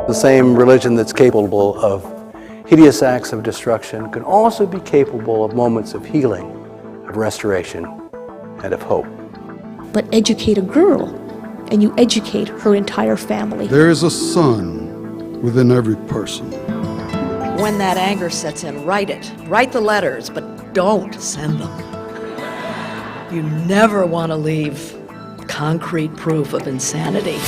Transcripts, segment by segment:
The same religion that's capable of hideous acts of destruction can also be capable of moments of healing, of restoration, and of hope. But educate a girl, and you educate her entire family. There is a sun within every person. When that anger sets in, write it. Write the letters, but don't send them. You never want to leave concrete proof of insanity.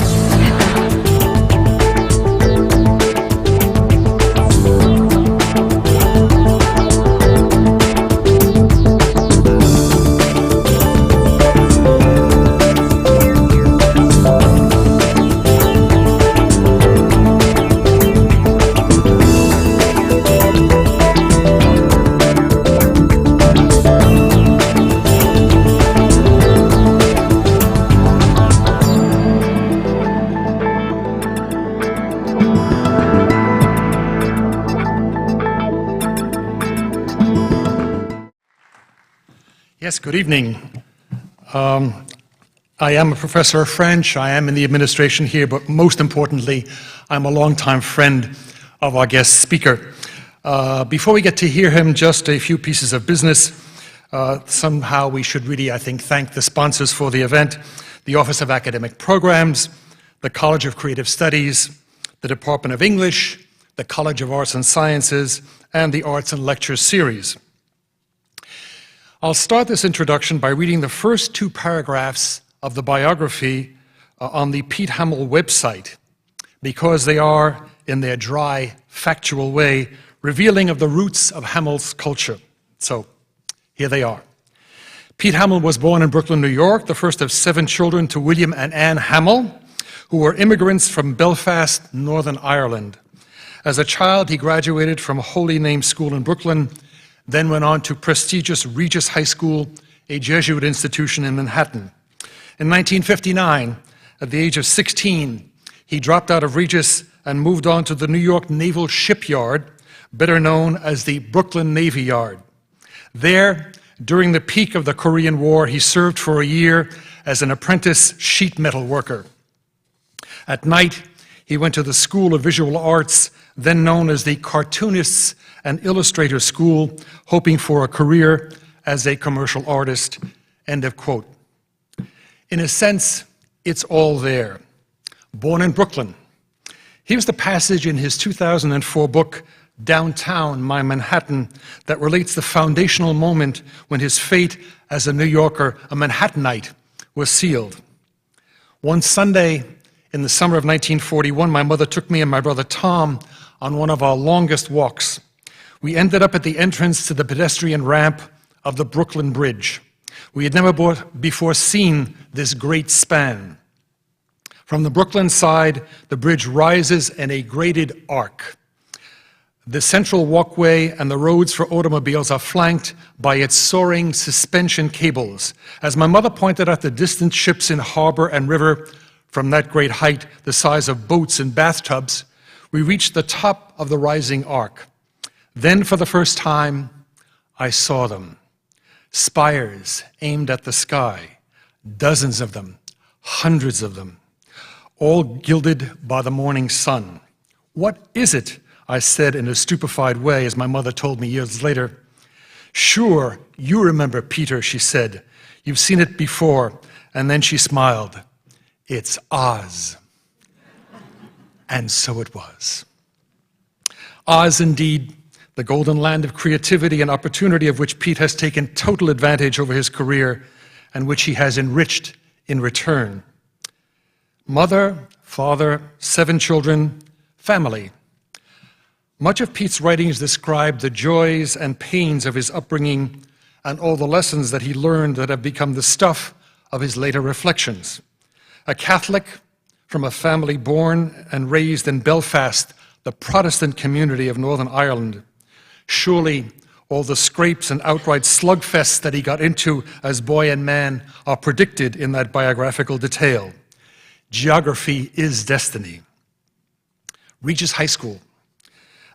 Yes, good evening. I am a professor of French. I am in the administration here, but most importantly, I'm a longtime friend of our guest speaker. Before we get to hear him, just a few pieces of business. Somehow we should really, I think, thank the sponsors for the event, the Office of Academic Programs, the College of Creative Studies, the Department of English, the College of Arts and Sciences, and the Arts and Lectures series. I'll start this introduction by reading the first two paragraphs of the biography on the Pete Hamill website, because they are, in their dry, factual way, revealing of the roots of Hamill's culture. So, here they are. Pete Hamill was born in Brooklyn, New York, the first of 7 children to William and Anne Hamill, who were immigrants from Belfast, Northern Ireland. As a child, he graduated from Holy Name School in Brooklyn, then went on to prestigious Regis High School, a Jesuit institution in Manhattan. In 1959, at the age of 16, he dropped out of Regis and moved on to the New York Naval Shipyard, better known as the Brooklyn Navy Yard. There, during the peak of the Korean War, he served for a year as an apprentice sheet metal worker. At night, he went to the School of Visual Arts, then known as the Cartoonists and Illustrators School, hoping for a career as a commercial artist, end of quote. In a sense, it's all there. Born in Brooklyn. Here's the passage in his 2004 book, Downtown, My Manhattan, that relates the foundational moment when his fate as a New Yorker, a Manhattanite, was sealed. One Sunday in the summer of 1941, my mother took me and my brother Tom on one of our longest walks. We ended up at the entrance to the pedestrian ramp of the Brooklyn Bridge. We had never before seen this great span. From the Brooklyn side, the bridge rises in a graded arc. The central walkway and the roads for automobiles are flanked by its soaring suspension cables. As my mother pointed out the distant ships in harbor and river from that great height, the size of boats and bathtubs, we reached the top of the rising arc. Then, for the first time, I saw them. Spires aimed at the sky, dozens of them, hundreds of them, all gilded by the morning sun. "What is it?" I said in a stupefied way, as my mother told me years later. "Sure, you remember, Peter," she said. "You've seen it before." And then she smiled. "It's Oz." And so it was. Oz, indeed, the golden land of creativity and opportunity of which Pete has taken total advantage over his career and which he has enriched in return. Mother, father, 7 children, family. Much of Pete's writings describe the joys and pains of his upbringing and all the lessons that he learned that have become the stuff of his later reflections. A Catholic from a family born and raised in Belfast, the Protestant community of Northern Ireland. Surely all the scrapes and outright slugfests that he got into as boy and man are predicted in that biographical detail. Geography is destiny. Regis High School,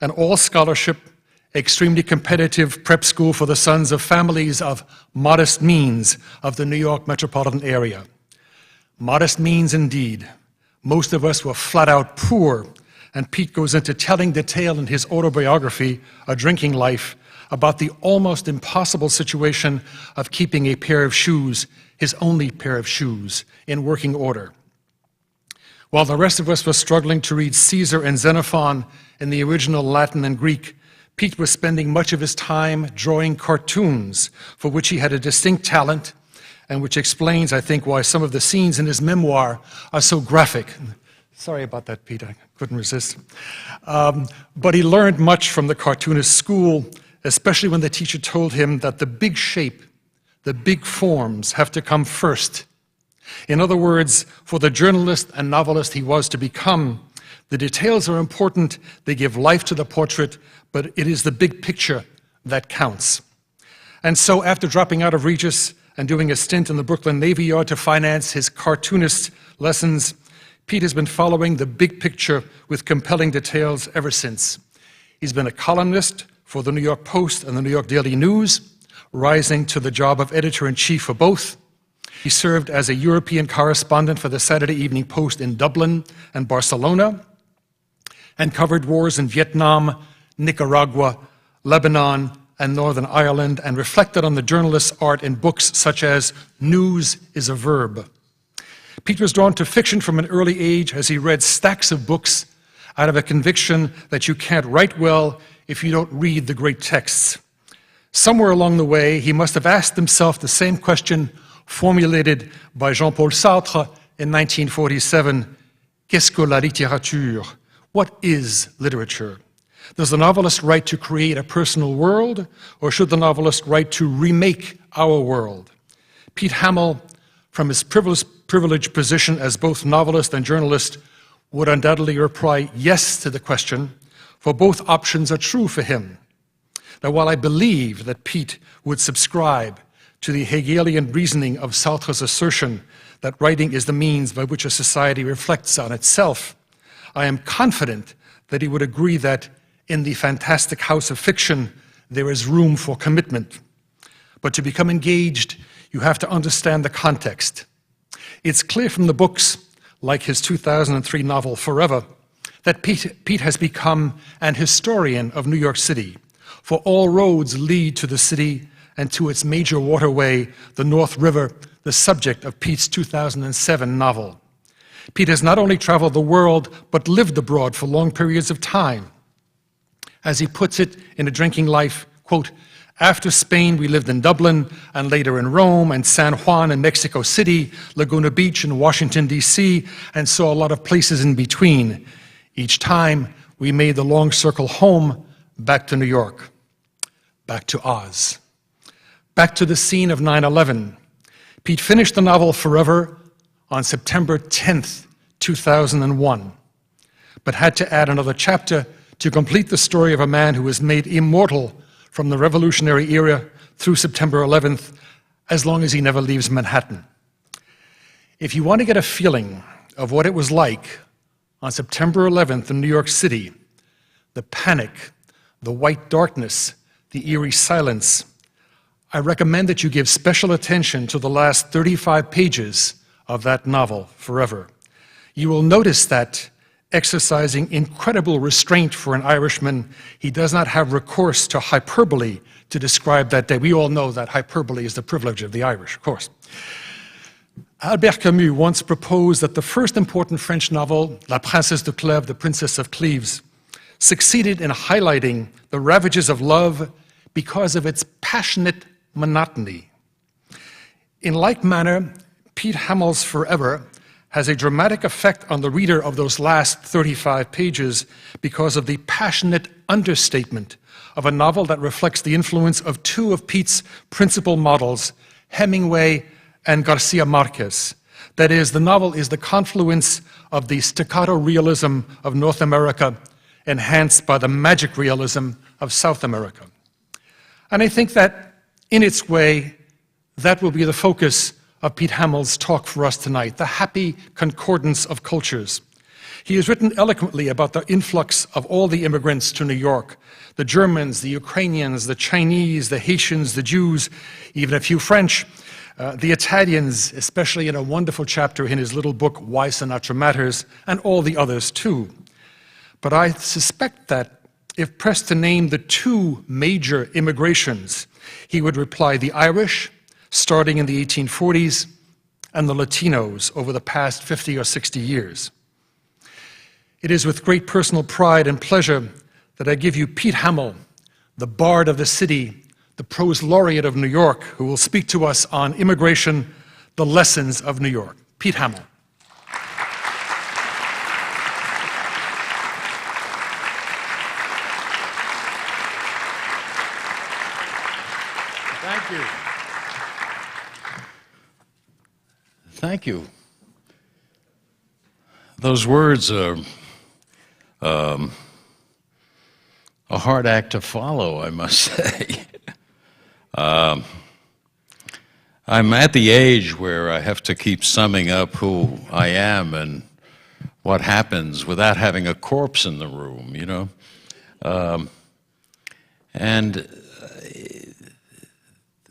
an all-scholarship, extremely competitive prep school for the sons of families of modest means of the New York metropolitan area. Modest means indeed. Most of us were flat out poor, and Pete goes into telling detail in his autobiography, A Drinking Life, about the almost impossible situation of keeping a pair of shoes, his only pair of shoes, in working order. While the rest of us were struggling to read Caesar and Xenophon in the original Latin and Greek, Pete was spending much of his time drawing cartoons, for which he had a distinct talent, and which explains, I think, why some of the scenes in his memoir are so graphic. Sorry about that, Pete, I couldn't resist. But he learned much from the cartoonist school, especially when the teacher told him that the big shape, the big forms have to come first. In other words, for the journalist and novelist he was to become, the details are important, they give life to the portrait, but it is the big picture that counts. And so after dropping out of Regis and doing a stint in the Brooklyn Navy Yard to finance his cartoonist lessons, Pete has been following the big picture with compelling details ever since. He's been a columnist for the New York Post and the New York Daily News, rising to the job of editor-in-chief for both. He served as a European correspondent for the Saturday Evening Post in Dublin and Barcelona, and covered wars in Vietnam, Nicaragua, Lebanon, and Northern Ireland, and reflected on the journalist's art in books such as News is a Verb. Pete was drawn to fiction from an early age as he read stacks of books out of a conviction that you can't write well if you don't read the great texts. Somewhere along the way, he must have asked himself the same question formulated by Jean-Paul Sartre in 1947, Qu'est-ce que la littérature? What is literature? Does the novelist write to create a personal world, or should the novelist write to remake our world? Pete Hamill, from his privileged position as both novelist and journalist, would undoubtedly reply yes to the question, for both options are true for him. Now, while I believe that Pete would subscribe to the Hegelian reasoning of Sartre's assertion that writing is the means by which a society reflects on itself, I am confident that he would agree that in the fantastic house of fiction, there is room for commitment. But to become engaged, you have to understand the context. It's clear from the books, like his 2003 novel Forever, that Pete has become an historian of New York City, for all roads lead to the city and to its major waterway, the North River, the subject of Pete's 2007 novel. Pete has not only traveled the world, but lived abroad for long periods of time. As he puts it in A Drinking Life, quote, after Spain, we lived in Dublin, and later in Rome, and San Juan in Mexico City, Laguna Beach in Washington, D.C., and saw a lot of places in between. Each time, we made the long circle home, back to New York, back to Oz, back to the scene of 9/11. Pete finished the novel Forever on September 10th, 2001, but had to add another chapter to complete the story of a man who was made immortal from the revolutionary era through September 11th, as long as he never leaves Manhattan. If you want to get a feeling of what it was like on September 11th in New York City, the panic, the white darkness, the eerie silence, I recommend that you give special attention to the last 35 pages of that novel, Forever. You will notice that, exercising incredible restraint for an Irishman, he does not have recourse to hyperbole to describe that day. We all know that hyperbole is the privilege of the Irish, of course. Albert Camus once proposed that the first important French novel, La Princesse de Clèves, The Princess of Cleves, succeeded in highlighting the ravages of love because of its passionate monotony. In like manner, Pete Hamill's Forever has a dramatic effect on the reader of those last 35 pages because of the passionate understatement of a novel that reflects the influence of two of Pete's principal models, Hemingway and Garcia Marquez. That is, the novel is the confluence of the staccato realism of North America enhanced by the magic realism of South America. And I think that, in its way, that will be the focus of Pete Hamill's talk for us tonight, the happy concordance of cultures. He has written eloquently about the influx of all the immigrants to New York, the Germans, the Ukrainians, the Chinese, the Haitians, the Jews, even a few French, the Italians, especially in a wonderful chapter in his little book, Why Sinatra Matters, and all the others too. but I suspect that if pressed to name the two major immigrations, he would reply the Irish, starting in the 1840s, and the Latinos over the past 50 or 60 years. It is with great personal pride and pleasure that I give you Pete Hamill, the bard of the city, the prose laureate of New York, who will speak to us on immigration, the lessons of New York. Pete Hamill. Thank you. Thank you. Those words are a hard act to follow, I must say. I'm at the age where I have to keep summing up who I am and what happens without having a corpse in the room, you know? And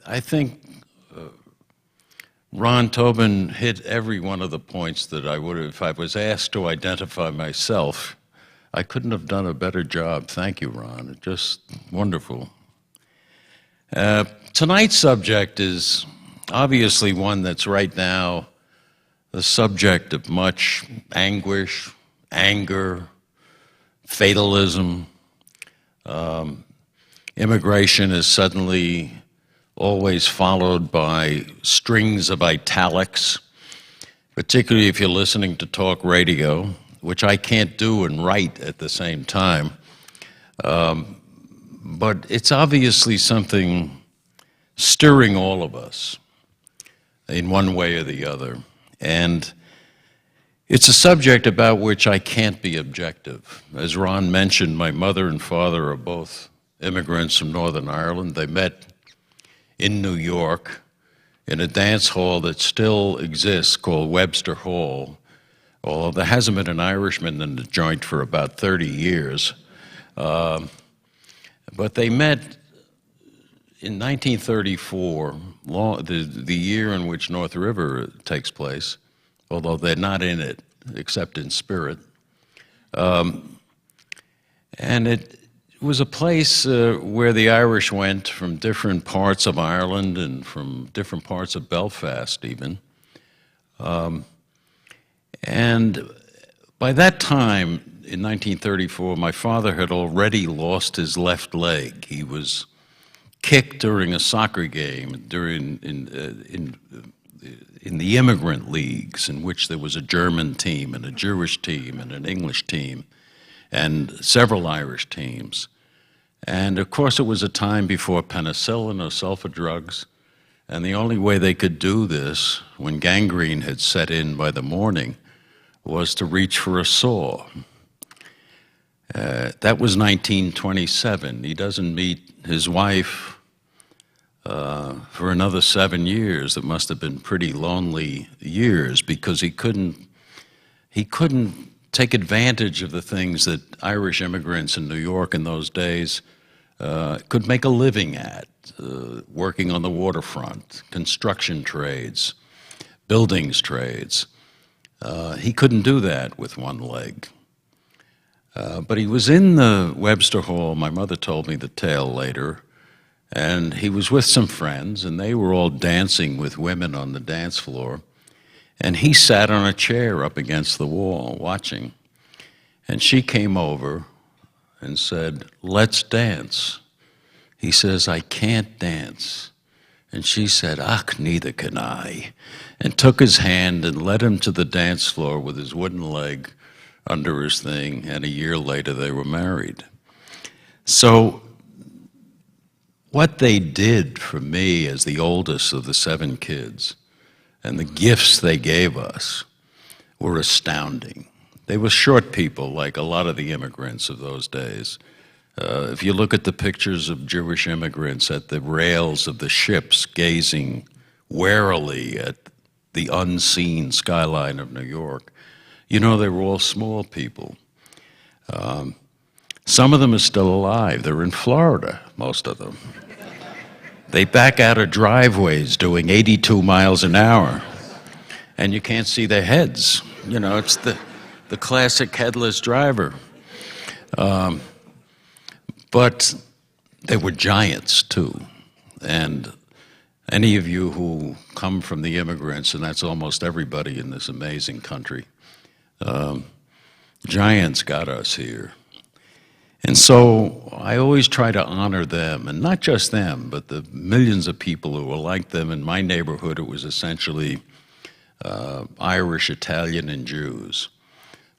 I think Ron Tobin hit every one of the points that I would have, if I was asked to identify myself, I couldn't have done a better job. Thank you, Ron. Just wonderful. Tonight's subject is obviously one that's right now the subject of much anguish, anger, fatalism. Immigration is suddenly always followed by strings of italics, particularly if you're listening to talk radio, which I can't do and write at the same time. But it's obviously something stirring all of us in one way or the other. And it's a subject about which I can't be objective. As Ron mentioned, my mother and father are both immigrants from Northern Ireland. They met in New York in a dance hall that still exists called Webster Hall, although there hasn't been an Irishman in the joint for about 30 years. But they met in 1934, the year in which North River takes place, although they're not in it except in spirit. And it was a place where the Irish went from different parts of Ireland and from different parts of Belfast even. And by that time, in 1934, my father had already lost his left leg. He was kicked during a soccer game in the immigrant leagues, in which there was a German team and a Jewish team and an English team and several Irish teams. And of course it was a time before penicillin or sulfa drugs, and the only way they could do this when gangrene had set in by the morning was to reach for a saw. That was 1927. He doesn't meet his wife for another 7 years. That must have been pretty lonely years, because he couldn't take advantage of the things that Irish immigrants in New York in those days could make a living at, working on the waterfront, construction trades, buildings trades. He couldn't do that with one leg. But he was in the Webster Hall, my mother told me the tale later, and he was with some friends, and they were all dancing with women on the dance floor. And he sat on a chair up against the wall watching. And she came over and said, "Let's dance." He says, "I can't dance." And she said, "Ach, neither can I," and took his hand and led him to the dance floor with his wooden leg under his thing, and a year later they were married. So what they did for me as the oldest of the 7 kids, and the gifts they gave us, were astounding. They were short people, like a lot of the immigrants of those days. If you look at the pictures of Jewish immigrants at the rails of the ships gazing warily at the unseen skyline of New York, you know they were all small people. Some of them are still alive. They're in Florida, most of them. They back out of driveways doing 82 miles an hour, and you can't see their heads. You know, it's the classic headless driver. But they were giants too. And any of you who come from the immigrants, and that's almost everybody in this amazing country, giants got us here. And so I always try to honor them, and not just them, but the millions of people who were like them. In my neighborhood, it was essentially Irish, Italian, and Jews.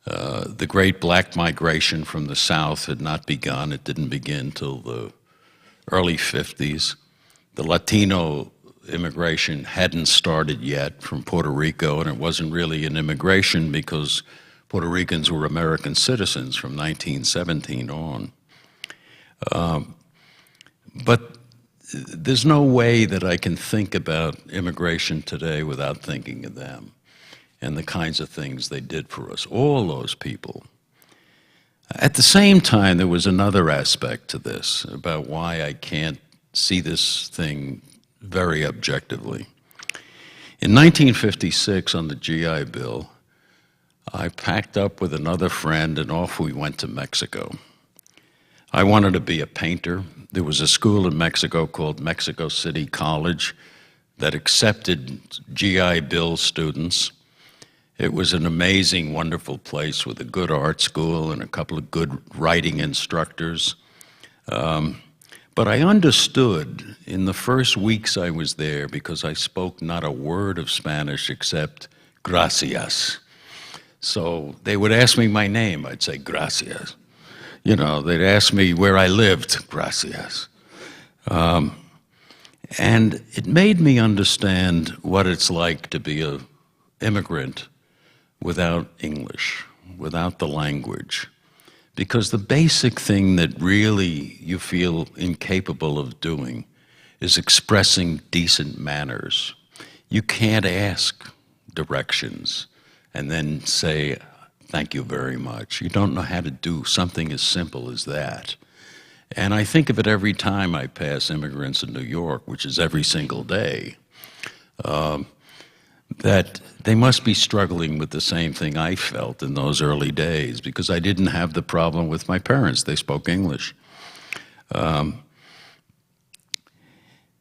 The great black migration from the South had not begun. It didn't begin till the early 50s. The Latino immigration hadn't started yet from Puerto Rico, and it wasn't really an immigration because Puerto Ricans were American citizens from 1917 on. But there's no way that I can think about immigration today without thinking of them and the kinds of things they did for us, all those people. At the same time, there was another aspect to this about why I can't see this thing very objectively. In 1956, on the GI Bill, I packed up with another friend and off we went to Mexico. I wanted to be a painter. There was a school in Mexico called Mexico City College that accepted GI Bill students. It was an amazing, wonderful place with a good art school and a couple of good writing instructors. But I understood in the first weeks I was there, because I spoke not a word of Spanish except gracias. So they would ask me my name, I'd say gracias. You know, they'd ask me where I lived, gracias. And it made me understand what it's like to be an immigrant without English, without the language. Because the basic thing that really you feel incapable of doing is expressing decent manners. You can't ask directions and then say, thank you very much. You don't know how to do something as simple as that. And I think of it every time I pass immigrants in New York, which is every single day, that they must be struggling with the same thing I felt in those early days, because I didn't have the problem with my parents. They spoke English. And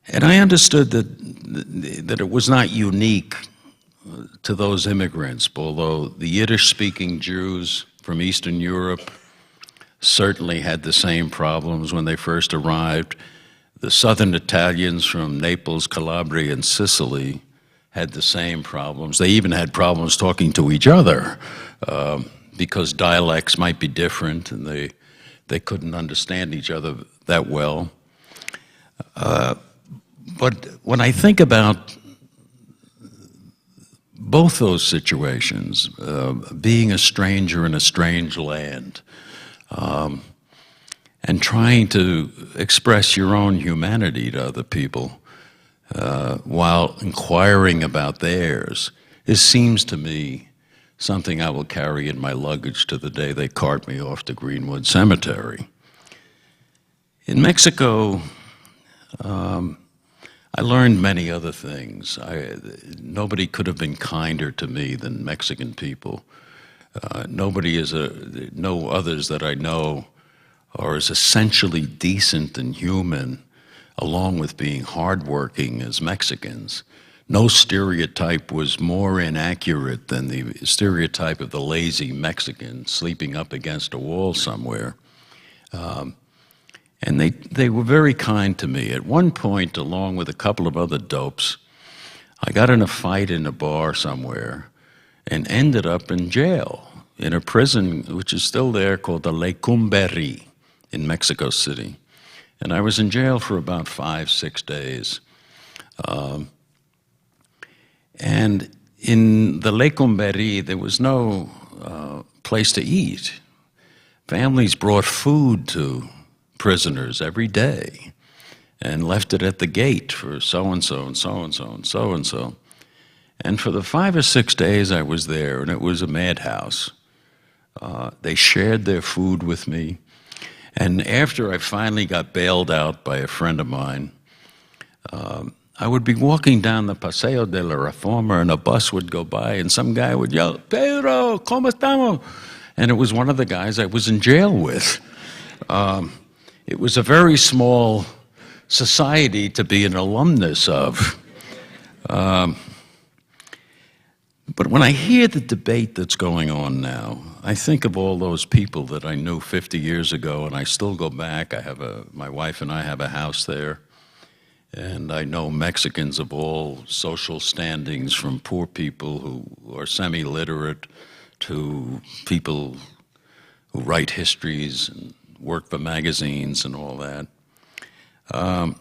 I understood that it was not unique to those immigrants, although the Yiddish-speaking Jews from Eastern Europe certainly had the same problems when they first arrived. The Southern Italians from Naples, Calabria, and Sicily had the same problems. They even had problems talking to each other because dialects might be different and they couldn't understand each other that well. But when I think about both those situations, being a stranger in a strange land, and trying to express your own humanity to other people while inquiring about theirs, it seems to me something I will carry in my luggage to the day they cart me off to Greenwood Cemetery. In Mexico, I learned many other things. Nobody could have been kinder to me than Mexican people. No others that I know are as essentially decent and human, along with being hardworking, as Mexicans. No stereotype was more inaccurate than the stereotype of the lazy Mexican sleeping up against a wall somewhere. And they were very kind to me. At one point, along with a couple of other dopes, I got in a fight in a bar somewhere and ended up in jail, in a prison which is still there called the Lecumberri in Mexico City. And I was in jail for about 5-6 days. And in the Lecumberri, there was no place to eat. Families brought food to prisoners every day and left it at the gate for so-and-so and so-and-so and so-and-so. And for the 5 or 6 days I was there, and it was a madhouse, they shared their food with me. And after I finally got bailed out by a friend of mine, I would be walking down the Paseo de la Reforma and a bus would go by and some guy would yell, "Pedro, ¿cómo estamos?" and it was one of the guys I was in jail with. It was a very small society to be an alumnus of. But when I hear the debate that's going on now, I think of all those people that I knew 50 years ago, and I still go back. My wife and I have a house there, and I know Mexicans of all social standings, from poor people who are semi-literate to people who write histories and work for magazines and all that. I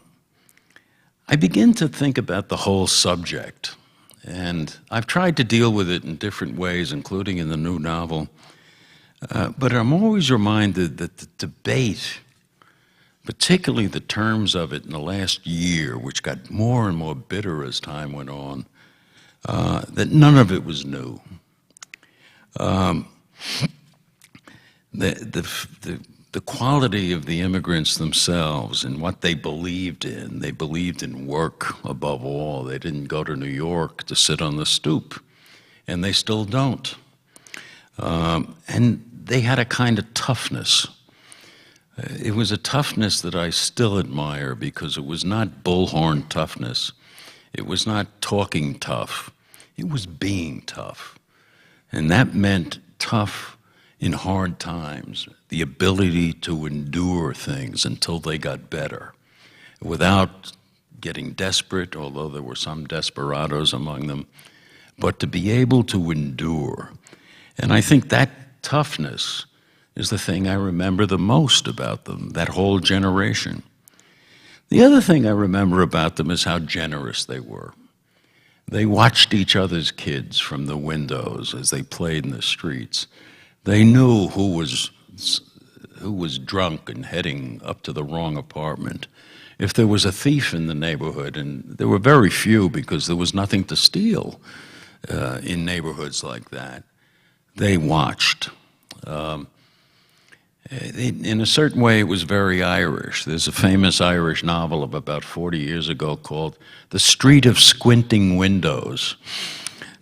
begin to think about the whole subject. And I've tried to deal with it in different ways, including in the new novel. But I'm always reminded that the debate, particularly the terms of it in the last year, which got more and more bitter as time went on, that none of it was new. The quality of the immigrants themselves and what they believed in work above all. They didn't go to New York to sit on the stoop, and they still don't. And they had a kind of toughness. It was a toughness that I still admire, because it was not bullhorn toughness. It was not talking tough. It was being tough. And that meant tough in hard times, the ability to endure things until they got better without getting desperate, although there were some desperados among them, but to be able to endure. And I think that toughness is the thing I remember the most about them, that whole generation. The other thing I remember about them is how generous they were. They watched each other's kids from the windows as they played in the streets. They knew who was drunk and heading up to the wrong apartment. If there was a thief in the neighborhood, and there were very few because there was nothing to steal in neighborhoods like that, they watched. In a certain way, it was very Irish. There's a famous Irish novel of about 40 years ago called The Street of Squinting Windows.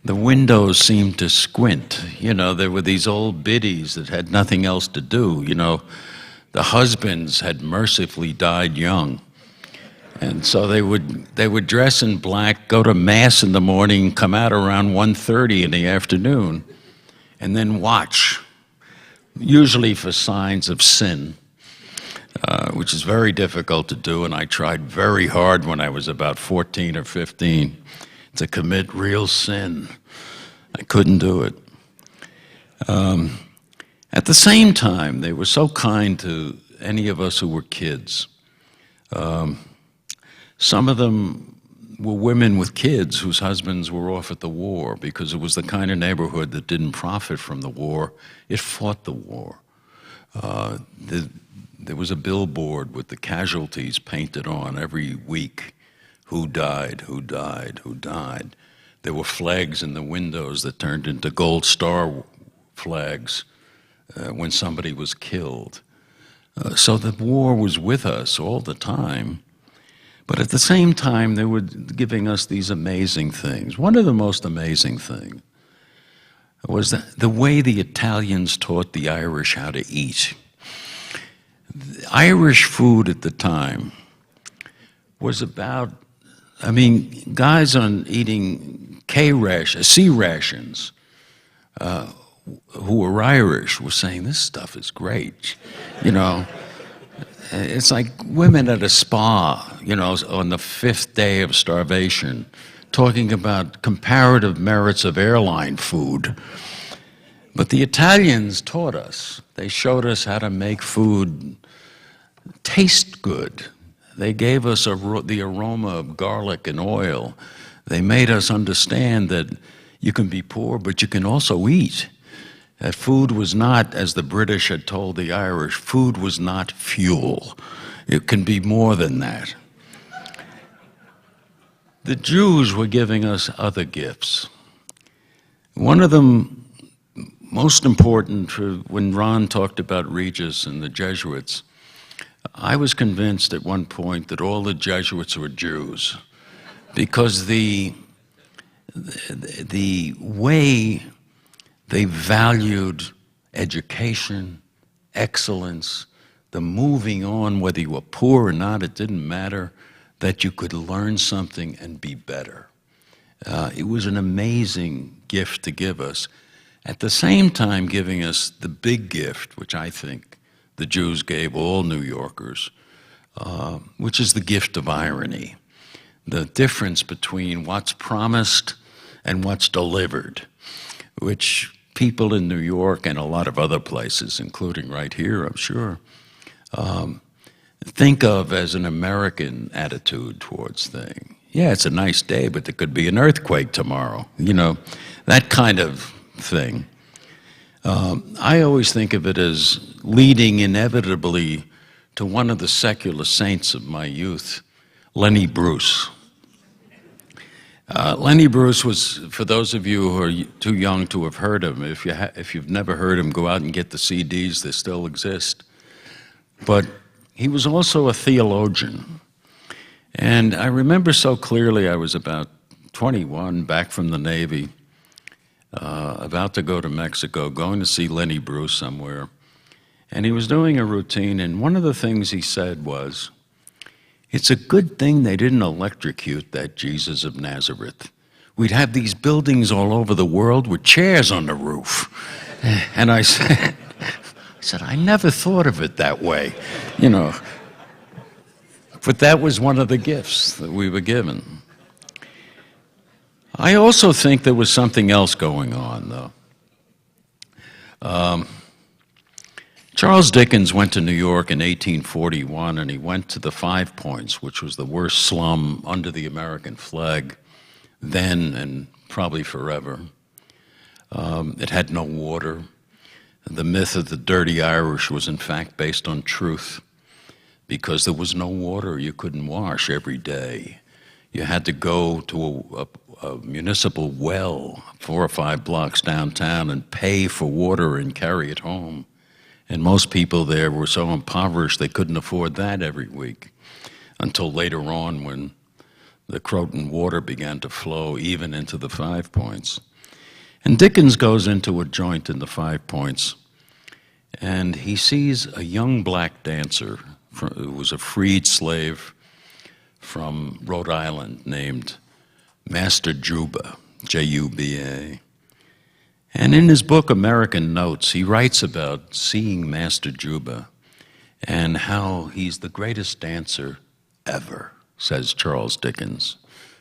The windows seemed to squint. You know, there were these old biddies that had nothing else to do. You know, the husbands had mercifully died young. And so they would dress in black, go to mass in the morning, come out around 1:30 in the afternoon, and then watch, usually for signs of sin, which is very difficult to do, and I tried very hard when I was about 14 or 15 to commit real sin. I couldn't do it. At the same time, they were so kind to any of us who were kids. Some of them were women with kids whose husbands were off at the war, because it was the kind of neighborhood that didn't profit from the war. It fought the war. There was a billboard with the casualties painted on every week. Who died, who died, who died. There were flags in the windows that turned into gold star flags when somebody was killed. So the war was with us all the time. But at the same time, they were giving us these amazing things. One of the most amazing things was the way the Italians taught the Irish how to eat. The Irish food at the time was about, I mean, guys on eating C rations, who were Irish, were saying, this stuff is great, you know. It's like women at a spa, you know, on the 5th day of starvation, talking about comparative merits of airline food. But the Italians taught us. They showed us how to make food taste good. They gave us the aroma of garlic and oil. They made us understand that you can be poor, but you can also eat. That food was not, as the British had told the Irish, food was not fuel. It can be more than that. The Jews were giving us other gifts. One of them, most important, when Ron talked about Regis and the Jesuits, I was convinced at one point that all the Jesuits were Jews, because the way they valued education, excellence, the moving on, whether you were poor or not, it didn't matter, that you could learn something and be better. It was an amazing gift to give us, at the same time giving us the big gift, which I think the Jews gave all New Yorkers, which is the gift of irony, the difference between what's promised and what's delivered, which people in New York and a lot of other places, including right here, I'm sure, think of as an American attitude towards things. Yeah, it's a nice day, but there could be an earthquake tomorrow, you know, that kind of thing. I always think of it as leading inevitably to one of the secular saints of my youth, Lenny Bruce. Lenny Bruce was, for those of you who are too young to have heard of him, if you've never heard him, go out and get the CDs, they still exist. But he was also a theologian. And I remember so clearly, I was about 21, back from the Navy, about to go to Mexico, going to see Lenny Bruce somewhere. And he was doing a routine, and one of the things he said was, "It's a good thing they didn't electrocute that Jesus of Nazareth. We'd have these buildings all over the world with chairs on the roof." And I said, I never thought of it that way, you know. But that was one of the gifts that we were given. I also think there was something else going on, though. Charles Dickens went to New York in 1841, and he went to the Five Points, which was the worst slum under the American flag then and probably forever. It had no water. The myth of the dirty Irish was in fact based on truth. Because there was no water, you couldn't wash every day. You had to go to a municipal well 4 or 5 blocks downtown and pay for water and carry it home. And most people there were so impoverished they couldn't afford that every week, until later on when the Croton water began to flow even into the Five Points. And Dickens goes into a joint in the Five Points, and he sees a young black dancer who was a freed slave from Rhode Island named Master Juba, J-U-B-A. And in his book, American Notes, he writes about seeing Master Juba and how he's the greatest dancer ever, says Charles Dickens,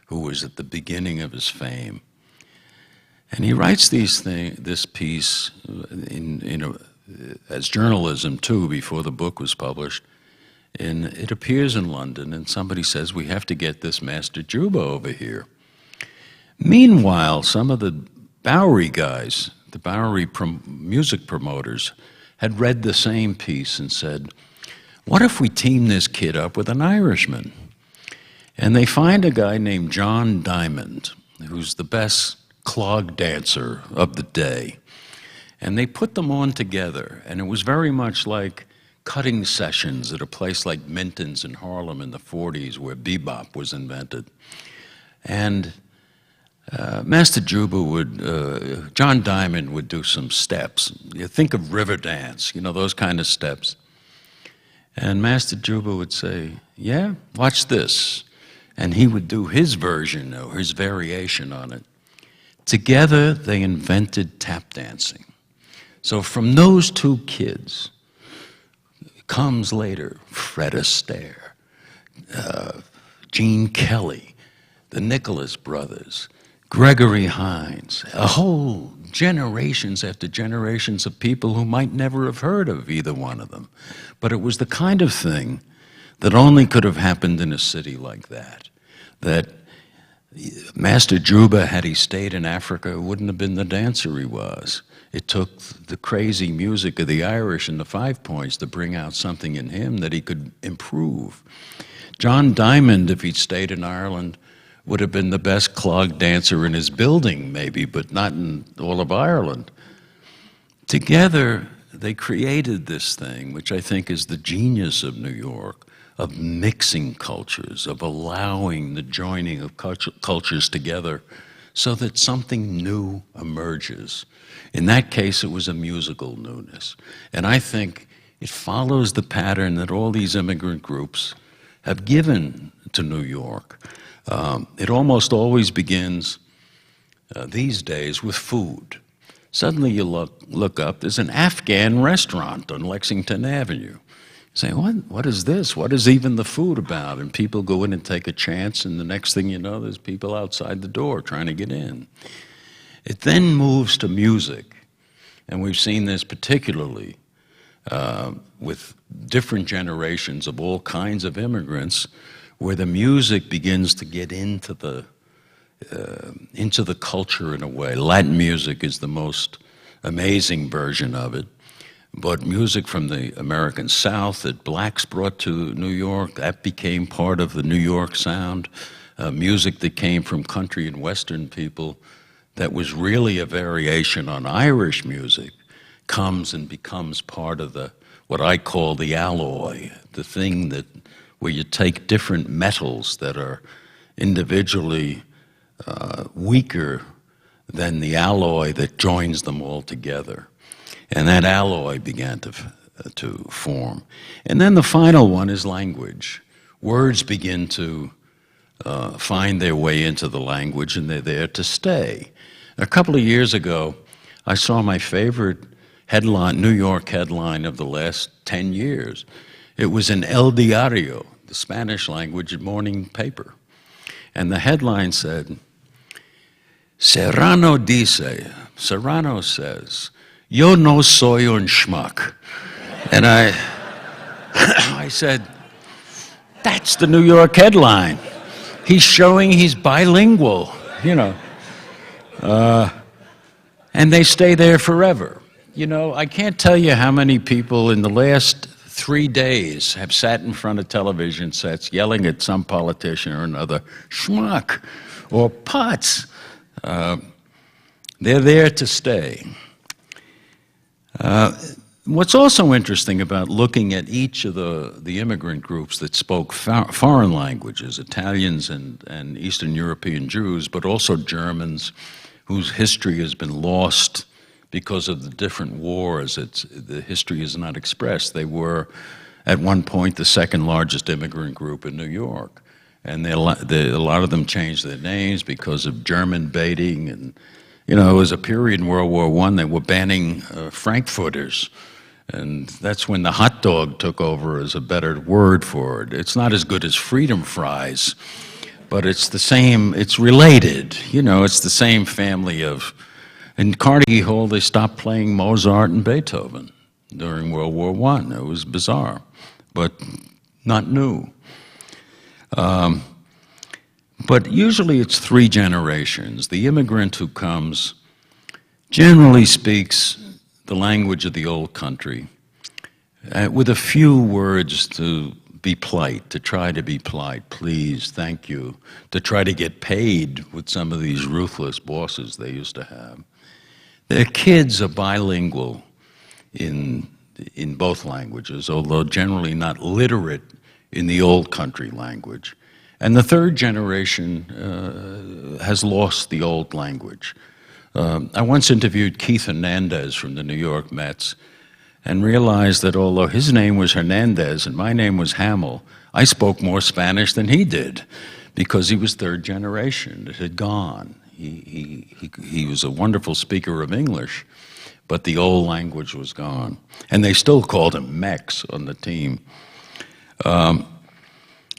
who was at the beginning of his fame. And he writes this piece as journalism, too, before the book was published. And it appears in London, and somebody says, "We have to get this Master Juba over here." Meanwhile, some of the Bowery guys, the Bowery music promoters, had read the same piece and said, "What if we team this kid up with an Irishman?" And they find a guy named John Diamond, who's the best clog dancer of the day. And they put them on together, and it was very much like cutting sessions at a place like Minton's in Harlem in the 40s, where bebop was invented. And Master Juba would, John Diamond would do some steps. You think of river dance, you know, those kind of steps. And Master Juba would say, "Yeah, watch this." And he would do his version or his variation on it. Together, they invented tap dancing. So from those two kids comes later Fred Astaire, Gene Kelly, the Nicholas brothers, Gregory Hines, a whole generations after generations of people who might never have heard of either one of them. But it was the kind of thing that only could have happened in a city like that. That Master Juba, had he stayed in Africa, wouldn't have been the dancer he was. It took the crazy music of the Irish and the Five Points to bring out something in him that he could improve. John Diamond, if he'd stayed in Ireland, would have been the best clog dancer in his building, maybe, but not in all of Ireland. Together, they created this thing, which I think is the genius of New York, of mixing cultures, of allowing the joining of cultures together so that something new emerges. In that case, it was a musical newness. And I think it follows the pattern that all these immigrant groups have given to New York. It almost always begins these days with food. Suddenly you look up, there's an Afghan restaurant on Lexington Avenue. You say, what is this? What is even the food about? And people go in and take a chance, and the next thing you know, there's people outside the door trying to get in. It then moves to music, and we've seen this particularly with different generations of all kinds of immigrants, where the music begins to get into the culture in a way. Latin music is the most amazing version of it, but music from the American South that blacks brought to New York, that became part of the New York sound. Music that came from country and Western people that was really a variation on Irish music comes and becomes part of what I call the alloy, the thing where you take different metals that are individually weaker than the alloy that joins them all together. And that alloy began to form. And then the final one is language. Words begin to find their way into the language, and they're there to stay. A couple of years ago, I saw my favorite headline, New York headline of the last 10 years. It was in El Diario, the Spanish language morning paper. And the headline said, Serrano says, yo no soy un schmuck. And I said, that's the New York headline. He's showing he's bilingual, you know. And they stay there forever. You know, I can't tell you how many people in the last 3 days have sat in front of television sets yelling at some politician or another, schmuck, or putz. They're there to stay. What's also interesting about looking at each of the immigrant groups that spoke foreign languages, Italians and Eastern European Jews, but also Germans, whose history has been lost because of the different wars. The history is not expressed. They were, at one point, the second largest immigrant group in New York. And a lot of them changed their names because of German baiting. And, you know, it was a period in World War I they were banning Frankfurters. And that's when the hot dog took over as a better word for it. It's not as good as freedom fries, but it's the same, it's related. You know, it's the same family of... In Carnegie Hall, they stopped playing Mozart and Beethoven during World War I. It was bizarre, but not new. But usually it's 3 generations. The immigrant who comes generally speaks the language of the old country with a few words to be polite, to try to be polite, please, thank you, to try to get paid with some of these ruthless bosses they used to have. Their kids are bilingual in both languages, although generally not literate in the old country language. And the 3rd generation has lost the old language. I once interviewed Keith Hernandez from the New York Mets and realized that although his name was Hernandez and my name was Hamill, I spoke more Spanish than he did because he was 3rd generation. It had gone. He was a wonderful speaker of English, but the old language was gone. And they still called him Mex on the team.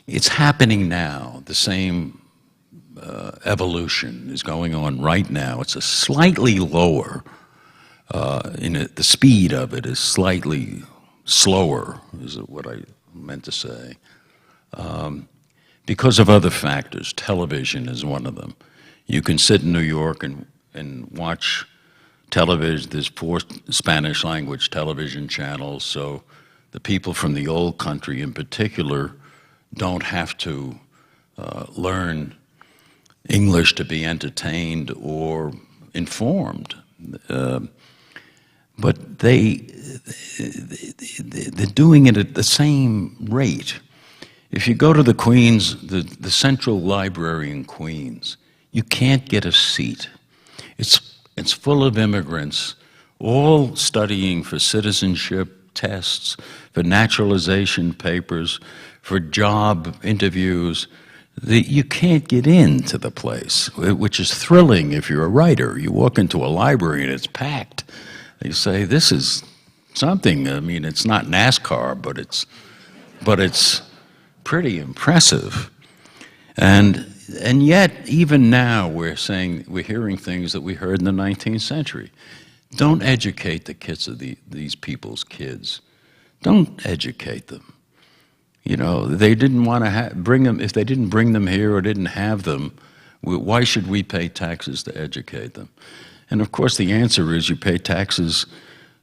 It's happening now. The same evolution is going on right now. It's a slightly lower, the speed of it is slightly slower, is what I meant to say. Because of other factors. Television is one of them. You can sit in New York and watch television. There's 4 Spanish language television channels, so the people from the old country in particular don't have to learn English to be entertained or informed. But they're doing it at the same rate. If you go to the Queens, the Central Library in Queens, you can't get a seat. It's full of immigrants, all studying for citizenship tests, for naturalization papers, for job interviews. You can't get into the place, which is thrilling if you're a writer. You walk into a library and it's packed. You say, this is something. I mean, it's not NASCAR, but it's pretty impressive. And yet, even now, we're hearing things that we heard in the 19th century. Don't educate the kids of these people's kids. Don't educate them. You know, they didn't want to bring them, if they didn't bring them here or didn't have them, why should we pay taxes to educate them? And of course the answer is you pay taxes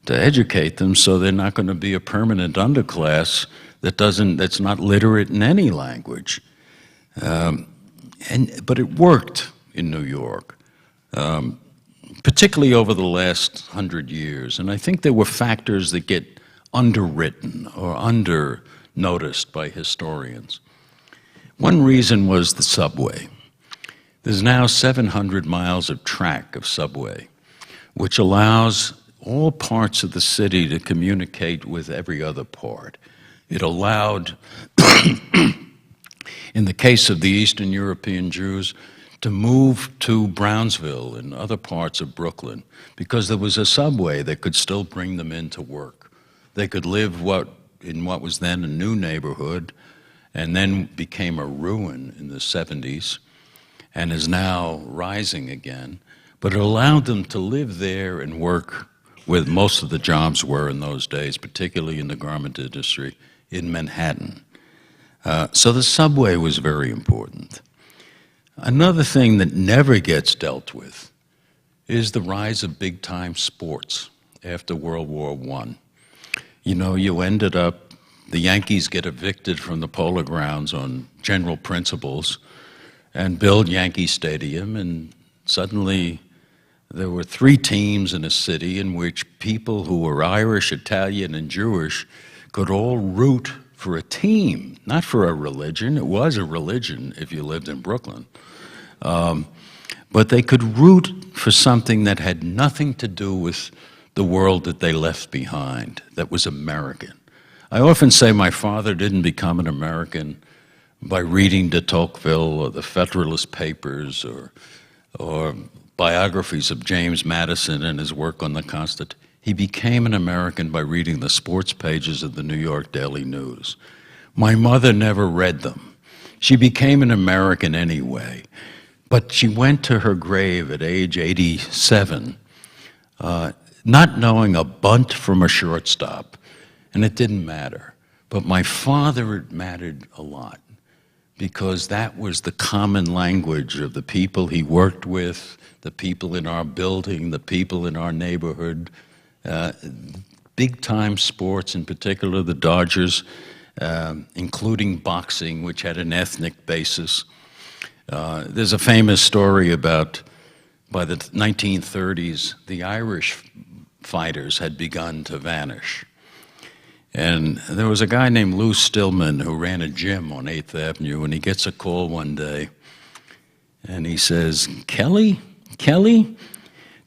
to educate them so they're not going to be a permanent underclass that's not literate in any language. But it worked in New York, particularly over the last 100 years. And I think there were factors that get underwritten or under-noticed by historians. One reason was the subway. There's now 700 miles of track of subway, which allows all parts of the city to communicate with every other part. It allowed, in the case of the Eastern European Jews, to move to Brownsville and other parts of Brooklyn because there was a subway that could still bring them into work. They could live in what was then a new neighborhood and then became a ruin in the 70s and is now rising again. But it allowed them to live there and work where most of the jobs were in those days, particularly in the garment industry in Manhattan. So the subway was very important. Another thing that never gets dealt with is the rise of big-time sports after World War I. You know, you ended up, the Yankees get evicted from the Polo Grounds on general principles and build Yankee Stadium, and suddenly there were 3 teams in a city in which people who were Irish, Italian, and Jewish could all root for a team, not for a religion. It was a religion if you lived in Brooklyn. But they could root for something that had nothing to do with the world that they left behind, that was American. I often say my father didn't become an American by reading de Tocqueville or the Federalist Papers or biographies of James Madison and his work on the Constitution. He became an American by reading the sports pages of the New York Daily News. My mother never read them. She became an American anyway, but she went to her grave at age 87, not knowing a bunt from a shortstop, and it didn't matter. But my father, it mattered a lot, because that was the common language of the people he worked with, the people in our building, the people in our neighborhood, big-time sports, in particular the Dodgers, including boxing, which had an ethnic basis. There's a famous story about, by the 1930s, the Irish fighters had begun to vanish. And there was a guy named Lou Stillman who ran a gym on 8th Avenue, and he gets a call one day, and he says, Kelly,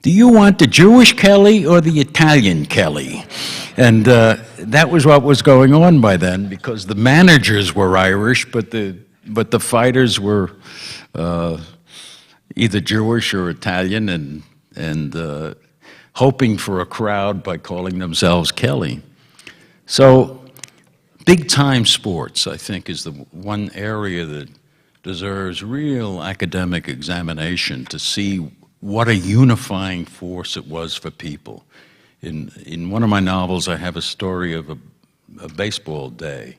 do you want the Jewish Kelly or the Italian Kelly? And that was what was going on by then, because the managers were Irish, but the fighters were either Jewish or Italian, and hoping for a crowd by calling themselves Kelly. So big-time sports, I think, is the one area that deserves real academic examination to see what a unifying force it was for people. In one of my novels, I have a story of a baseball day,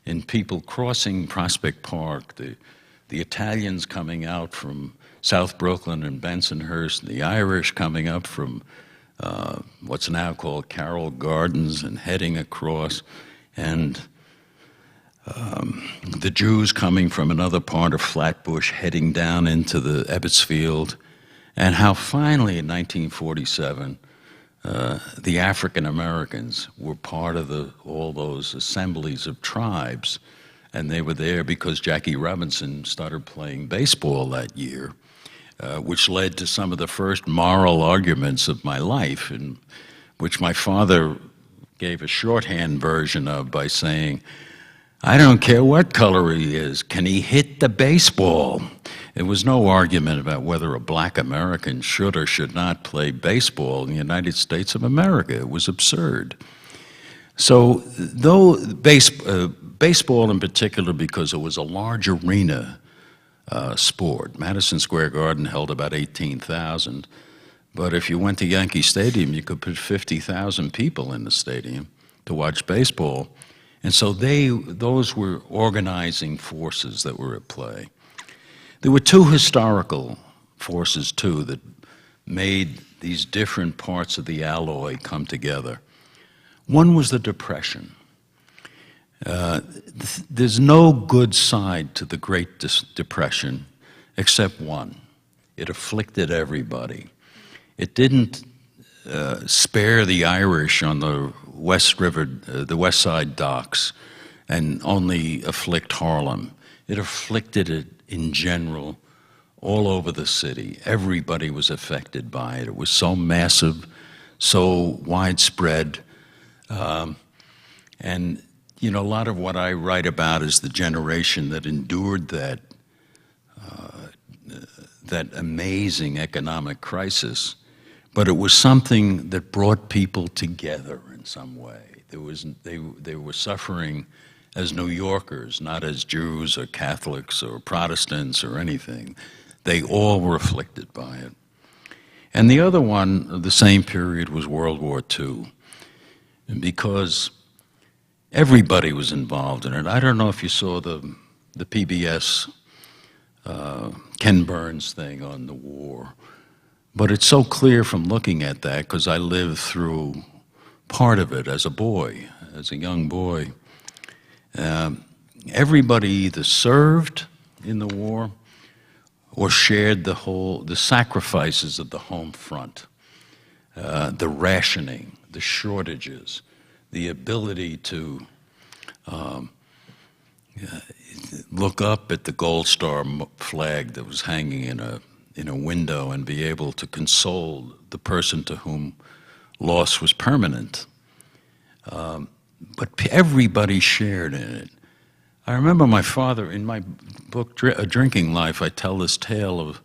and people crossing Prospect Park, the Italians coming out from South Brooklyn and Bensonhurst, and the Irish coming up from what's now called Carroll Gardens and heading across, and the Jews coming from another part of Flatbush heading down into the Ebbets Field, and how finally in 1947 the African Americans were part of all those assemblies of tribes, and they were there because Jackie Robinson started playing baseball that year. which led to some of the first moral arguments of my life, in which my father gave a shorthand version of by saying, "I don't care what color he is, can he hit the baseball?" There was no argument about whether a black American should or should not play baseball in the United States of America. It was absurd. So though baseball in particular, because it was a large arena sport, Madison Square Garden held about 18,000, but if you went to Yankee Stadium, you could put 50,000 people in the stadium to watch baseball. And so those were organizing forces that were at play. There were two historical forces, too, that made these different parts of the alloy come together. One was the Depression. There's no good side to the Great Depression except one. It afflicted everybody. It didn't spare the Irish on the the West Side docks and only afflict Harlem. It afflicted it in general all over the city. Everybody was affected by it. It was so massive, so widespread. And, you know, a lot of what I write about is the generation that endured that amazing economic crisis. But it was something that brought people together in some way. They were suffering as New Yorkers, not as Jews or Catholics or Protestants or anything. They all were afflicted by it. And the other one of the same period was World War II, because everybody was involved in it. I don't know if you saw the PBS Ken Burns thing on the war, but it's so clear from looking at that, because I lived through part of it as a boy, as a young boy. Everybody either served in the war or shared the sacrifices of the home front, the rationing, the shortages, the ability to look up at the Gold Star flag that was hanging in a window and be able to console the person to whom loss was permanent. But everybody shared in it. I remember my father, in my book, A Drinking Life, I tell this tale of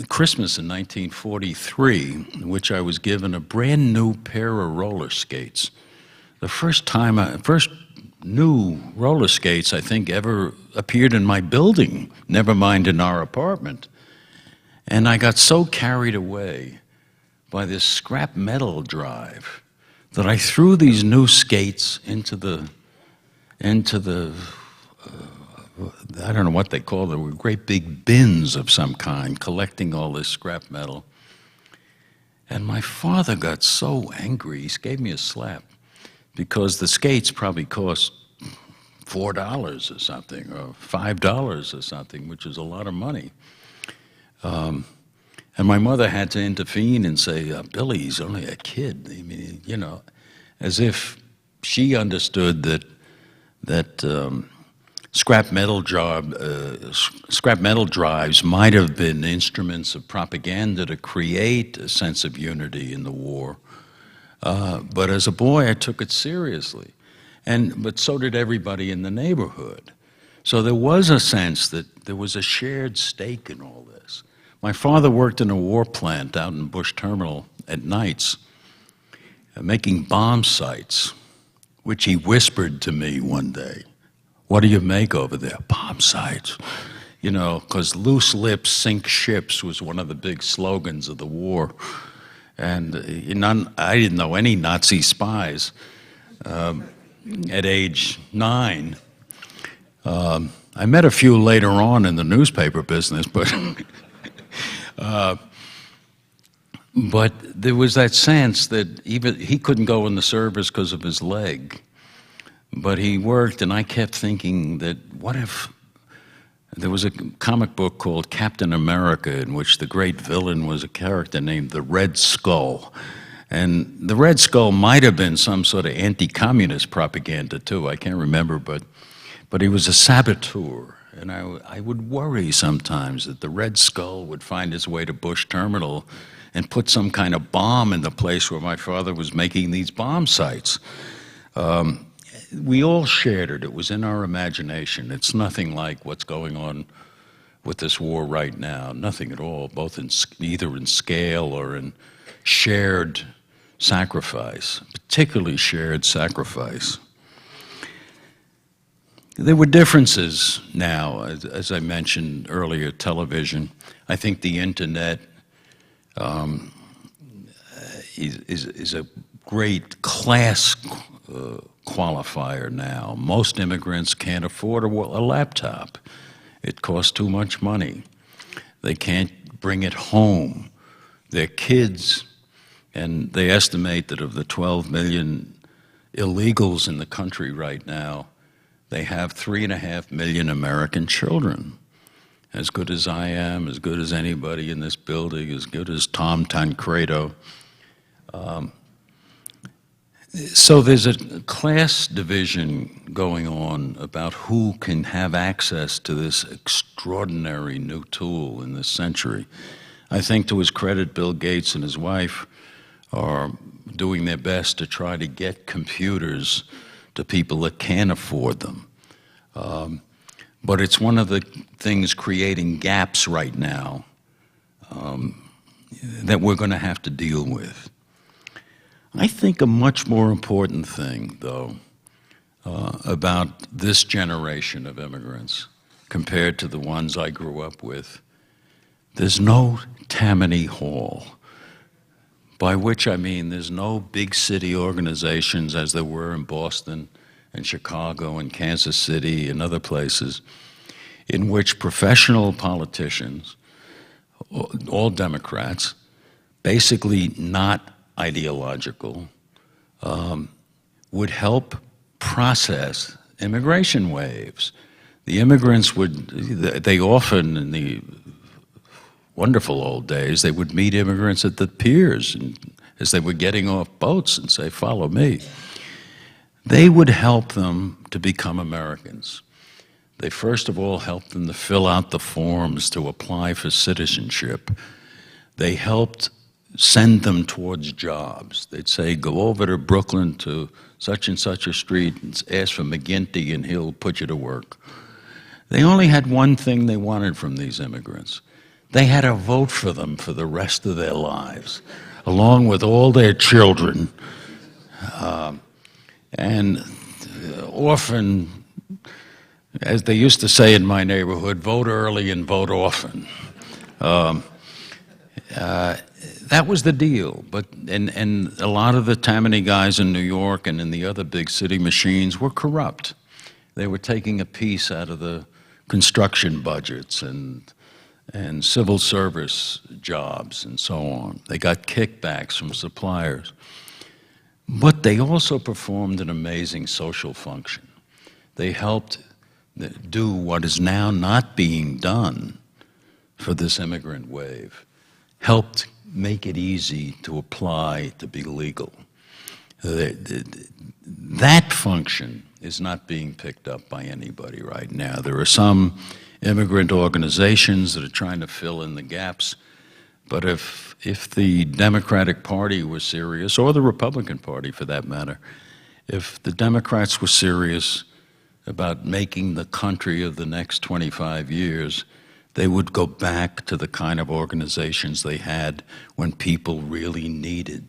Christmas in 1943, in which I was given a brand new pair of roller skates. The first new roller skates, I think, ever appeared in my building, never mind in our apartment. And I got so carried away by this scrap metal drive that I threw these new skates into the I don't know what they call them, were great big bins of some kind, collecting all this scrap metal. And my father got so angry, he gave me a slap, because the skates probably cost $4 or something, or $5 or something, which is a lot of money. And my mother had to intervene and say, Billy, he's only a kid. I mean, you know, as if she understood that scrap metal drives might have been instruments of propaganda to create a sense of unity in the war. But as a boy, I took it seriously. But so did everybody in the neighborhood. So there was a sense that there was a shared stake in all this. My father worked in a war plant out in Bush Terminal at nights, making bomb sights, which he whispered to me one day. What do you make over there? Bomb sights. You know, because loose lips sink ships was one of the big slogans of the war. And I didn't know any Nazi spies at age 9. I met a few later on in the newspaper business, but there was that sense that even he couldn't go in the service because of his leg, but he worked, and I kept thinking that what if there was a comic book called Captain America in which the great villain was a character named the Red Skull. And the Red Skull might have been some sort of anti-communist propaganda too, I can't remember, but he was a saboteur, And I would worry sometimes that the Red Skull would find its way to Bush Terminal and put some kind of bomb in the place where my father was making these bomb sites. We all shared it. It was in our imagination. It's nothing like what's going on with this war right now. Nothing at all, both in either in scale or in shared sacrifice, particularly shared sacrifice. There were differences now, as I mentioned earlier, television. I think the internet is a great class qualifier now. Most immigrants can't afford a laptop. It costs too much money. They can't bring it home. Their kids, and they estimate that of the 12 million illegals in the country right now, they have 3.5 million American children. As good as I am, as good as anybody in this building, as good as Tom Tancredo. So there's a class division going on about who can have access to this extraordinary new tool in this century. I think, to his credit, Bill Gates and his wife are doing their best to try to get computers to people that can't afford them. But it's one of the things creating gaps right now that we're going to have to deal with. I think a much more important thing, though, about this generation of immigrants compared to the ones I grew up with, there's no Tammany Hall, by which I mean there's no big city organizations as there were in Boston and Chicago and Kansas City and other places, in which professional politicians, all Democrats, basically not ideological, would help process immigration waves. The immigrants they often, in the wonderful old days, they would meet immigrants at the piers and, as they were getting off boats, and say, "Follow me." They would help them to become Americans. They first of all helped them to fill out the forms to apply for citizenship. They helped send them towards jobs. They'd say, "Go over to Brooklyn to such and such a street and ask for McGinty and he'll put you to work." They only had one thing they wanted from these immigrants. They had to vote for them for the rest of their lives, along with all their children. And often, as they used to say in my neighborhood, vote early and vote often. That was the deal. And a lot of the Tammany guys in New York and in the other big city machines were corrupt. They were taking a piece out of the construction budgets and civil service jobs and so on. They got kickbacks from suppliers. But they also performed an amazing social function. They helped do what is now not being done for this immigrant wave, helped make it easy to apply to be legal. That function is not being picked up by anybody right now. There are some immigrant organizations that are trying to fill in the gaps, but if the Democratic Party was serious, or the Republican Party for that matter, if the Democrats were serious about making the country of the next 25 years, they would go back to the kind of organizations they had when people really needed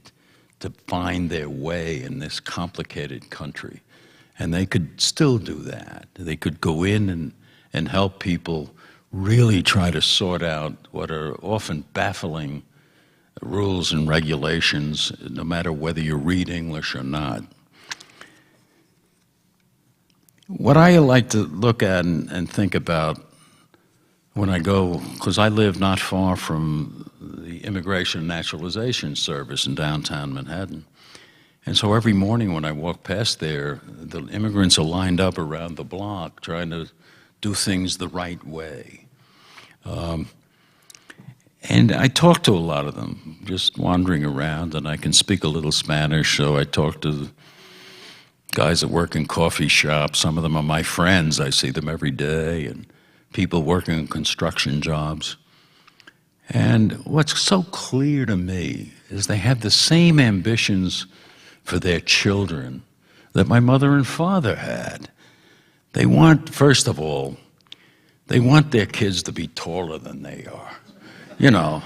to find their way in this complicated country. And they could still do that. They could go in and help people really try to sort out what are often baffling rules and regulations, no matter whether you read English or not. What I like to look at and think about when I go, because I live not far from the Immigration and Naturalization Service in downtown Manhattan. And so every morning when I walk past there, the immigrants are lined up around the block trying to do things the right way. And I talk to a lot of them, just wandering around, and I can speak a little Spanish, so I talk to guys that work in coffee shops. Some of them are my friends. I see them every day, and people working in construction jobs. And what's so clear to me is they have the same ambitions for their children that my mother and father had. They want, first of all, they want their kids to be taller than they are, you know,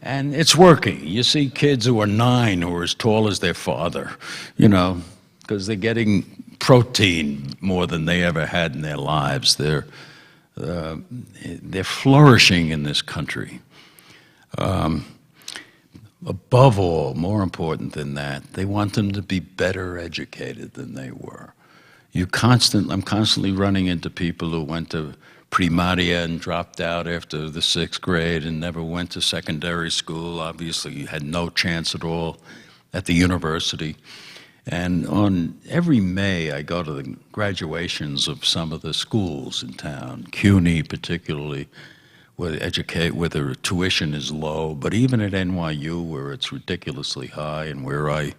and it's working. You see kids who are 9 who are as tall as their father, you know, because they're getting protein more than they ever had in their lives. They're flourishing in this country. Above all, more important than that, they want them to be better educated than they were. I'm constantly running into people who went to primaria and dropped out after the 6th grade and never went to secondary school. Obviously, you had no chance at all at the university. And on every May, I go to the graduations of some of the schools in town, CUNY particularly, where the tuition is low, but even at NYU, where it's ridiculously high and where I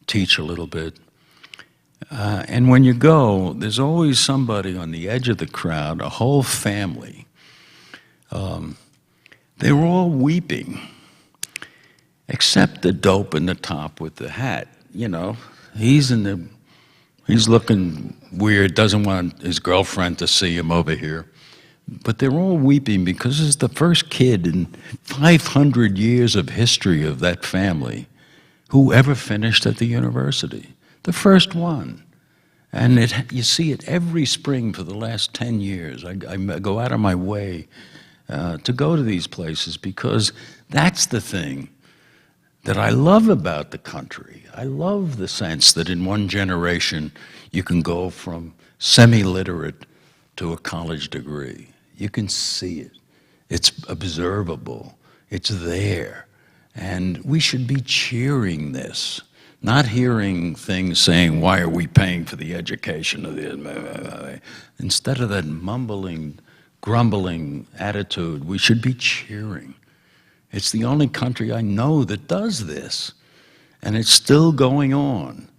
teach a little bit. And when you go, there's always somebody on the edge of the crowd, a whole family. They were all weeping, except the dope in the top with the hat. You know, he's looking weird, doesn't want his girlfriend to see him over here. But they're all weeping because it's the first kid in 500 years of history of that family who ever finished at the university. The first one. And you see it every spring for the last 10 years. I go out of my way to go to these places because that's the thing that I love about the country. I love the sense that in one generation you can go from semi-literate to a college degree. You can see it. It's observable. It's there. And we should be cheering this, not hearing things saying, why are we paying for the education of this? Instead of that mumbling, grumbling attitude, we should be cheering. It's the only country I know that does this, and it's still going on.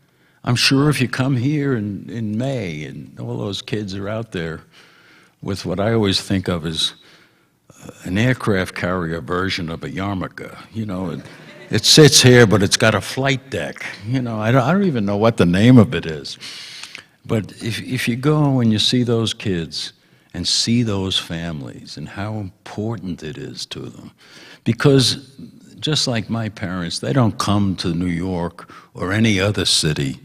I'm sure if you come here in May and all those kids are out there with what I always think of as an aircraft carrier version of a yarmulke. You know, it sits here, but it's got a flight deck. You know, I don't even know what the name of it is. But if you go and you see those kids and see those families and how important it is to them, because just like my parents, they don't come to New York or any other city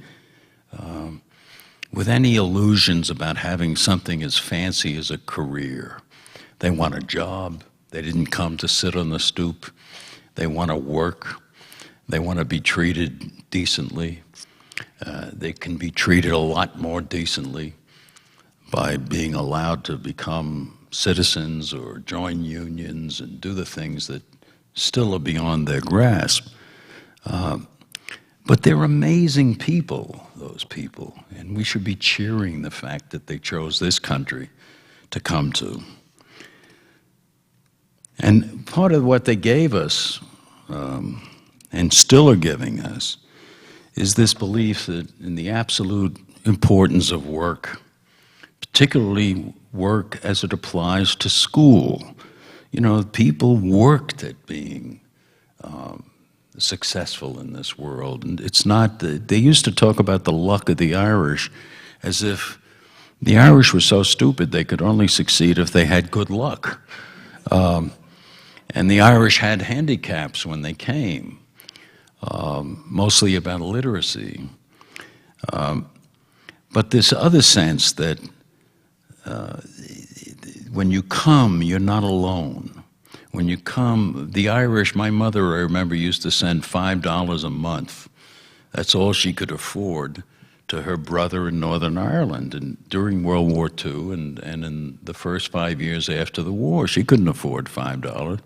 with any illusions about having something as fancy as a career. They want a job. They didn't come to sit on the stoop. They want to work. They want to be treated decently. They can be treated a lot more decently by being allowed to become citizens or join unions and do the things that still are beyond their grasp. But they're amazing people, those people, and we should be cheering the fact that they chose this country to come to. And part of what they gave us, and still are giving us, is this belief that in the absolute importance of work, particularly work as it applies to school. You know, people worked at being successful in this world. And it's not, they used to talk about the luck of the Irish as if the Irish were so stupid they could only succeed if they had good luck. And the Irish had handicaps when they came, mostly about illiteracy. But this other sense that when you come, you're not alone. When you come, the Irish, my mother, I remember, used to send $5 a month. That's all she could afford to her brother in Northern Ireland. And during World War II and in the first 5 years after the war, she couldn't afford $5.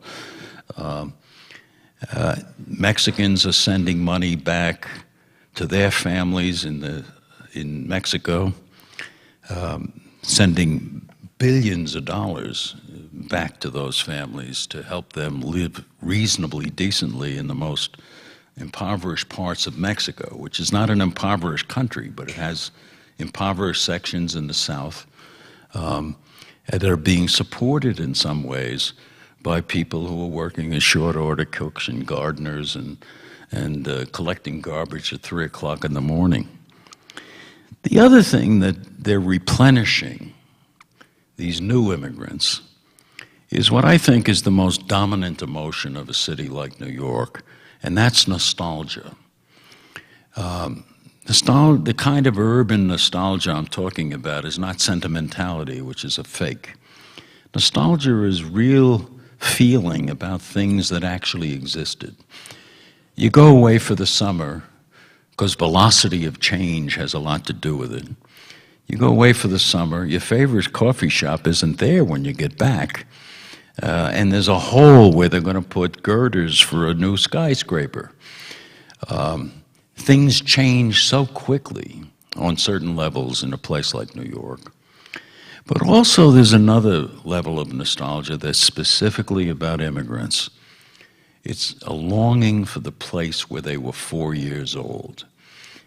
Mexicans are sending money back to their families in Mexico, sending billions of dollars back to those families to help them live reasonably decently in the most impoverished parts of Mexico, which is not an impoverished country, but it has impoverished sections in the south. that are being supported in some ways by people who are working as short order cooks and gardeners and collecting garbage at 3 o'clock in the morning. The other thing that they're replenishing, these new immigrants, is what I think is the most dominant emotion of a city like New York, and that's nostalgia. The kind of urban nostalgia I'm talking about is not sentimentality, which is a fake. Nostalgia is real feeling about things that actually existed. You go away for the summer, because velocity of change has a lot to do with it. You go away for the summer, your favorite coffee shop isn't there when you get back. And there's a hole where they're going to put girders for a new skyscraper. Things change so quickly on certain levels in a place like New York. But also there's another level of nostalgia that's specifically about immigrants. It's a longing for the place where they were 4 years old.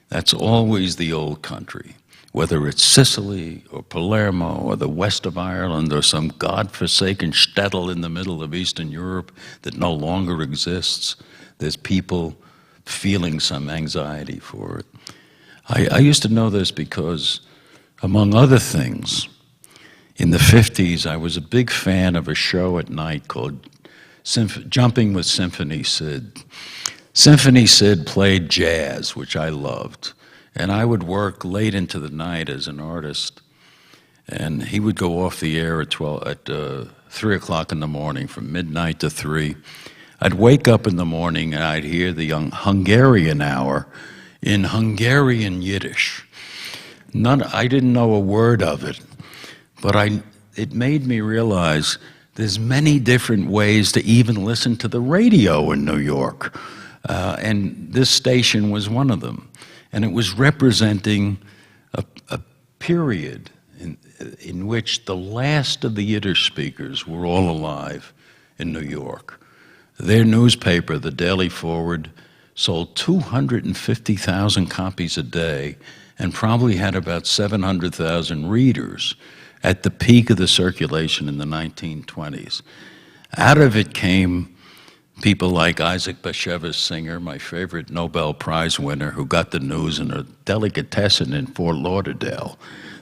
That's always the old country, whether it's Sicily or Palermo or the west of Ireland or some godforsaken shtetl in the middle of Eastern Europe that no longer exists. There's people feeling some anxiety for it. I used to know this because, among other things, in the 50s, I was a big fan of a show at night called Jumping with Symphony Sid. Symphony Sid played jazz, which I loved, and I would work late into the night as an artist, and he would go off the air at 3 o'clock in the morning, from midnight to 3. I'd wake up in the morning and I'd hear the Hungarian hour in Hungarian Yiddish. I didn't know a word of it, but it made me realize there's many different ways to even listen to the radio in New York. And this station was one of them. And it was representing a period in which the last of the Yiddish speakers were all alive in New York. Their newspaper, the Daily Forward, sold 250,000 copies a day and probably had about 700,000 readers at the peak of the circulation in the 1920s. Out of it came people like Isaac Bashevis Singer, my favorite Nobel Prize winner, who got the news in a delicatessen in Fort Lauderdale.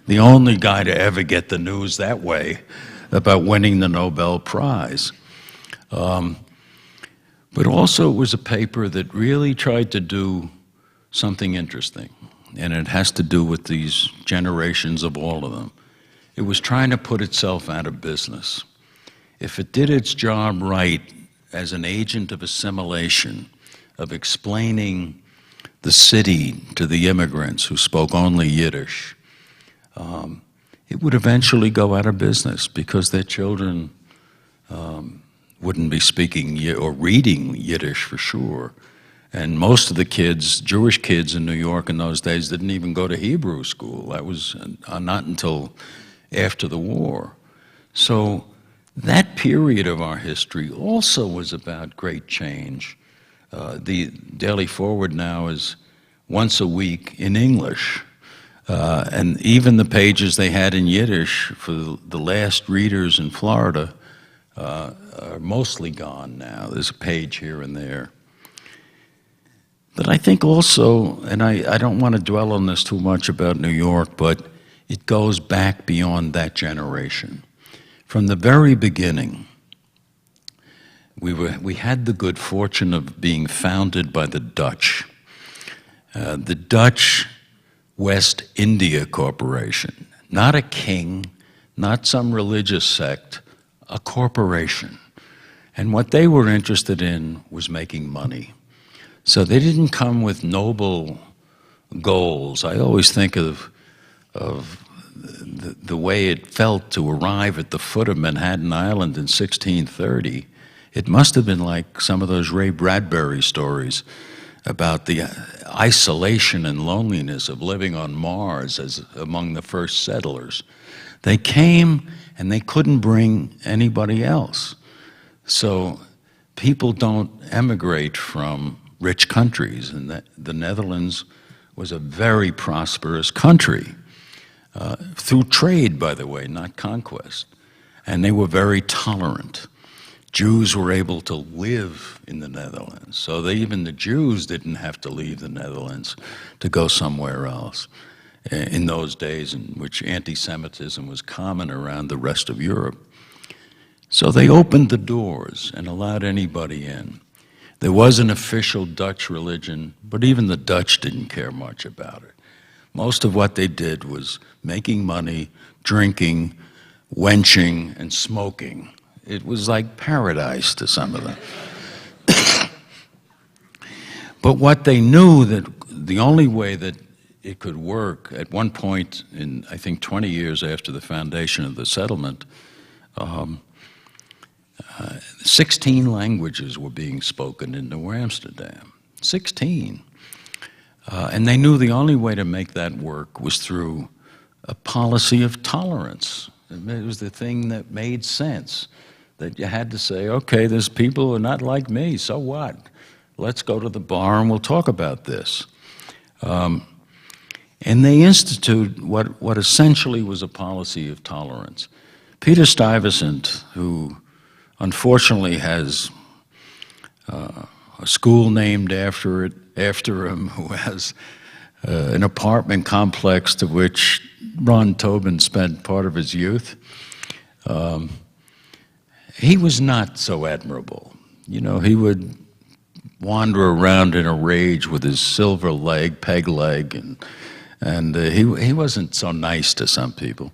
The only guy to ever get the news that way about winning the Nobel Prize. But also it was a paper that really tried to do something interesting, and it has to do with these generations of all of them. It was trying to put itself out of business. If it did its job right as an agent of assimilation, of explaining the city to the immigrants who spoke only Yiddish, it would eventually go out of business because their children wouldn't be speaking or reading Yiddish for sure. And most of the kids, Jewish kids in New York in those days, didn't even go to Hebrew school. That was not until after the war. So that period of our history also was about great change. The Daily Forward now is once a week in English. And even the pages they had in Yiddish for the last readers in Florida are mostly gone now. There's a page here and there. But I think also, and I don't want to dwell on this too much about New York, but it goes back beyond that generation. From the very beginning, we had the good fortune of being founded by the Dutch. The Dutch West India Corporation, not a king, not some religious sect, a corporation. And what they were interested in was making money. So they didn't come with noble goals. I always think of the way it felt to arrive at the foot of Manhattan Island in 1630. It must have been like some of those Ray Bradbury stories about the isolation and loneliness of living on Mars as among the first settlers. They came and they couldn't bring anybody else. So people don't emigrate from rich countries, and the Netherlands was a very prosperous country, through trade, by the way, not conquest. and they were very tolerant. Jews were able to live in the Netherlands, so even the Jews didn't have to leave the Netherlands to go somewhere else in those days in which anti-Semitism was common around the rest of Europe. So they opened the doors and allowed anybody in. There was an official Dutch religion, but even the Dutch didn't care much about it. Most of what they did was making money, drinking, wenching, and smoking. It was like paradise to some of them. But what they knew, that the only way that it could work, at one point in, I think, 20 years after the foundation of the settlement, 16 languages were being spoken in New Amsterdam. 16. And they knew the only way to make that work was through a policy of tolerance. It was the thing that made sense, that you had to say, okay, there's people who are not like me, so what? Let's go to the bar and we'll talk about this. And they instituted what essentially was a policy of tolerance. Peter Stuyvesant, who unfortunately has a school named after him, who has an apartment complex to which Ron Tobin spent part of his youth, he was not so admirable. You know, he would wander around in a rage with his silver leg, peg leg, and he wasn't so nice to some people.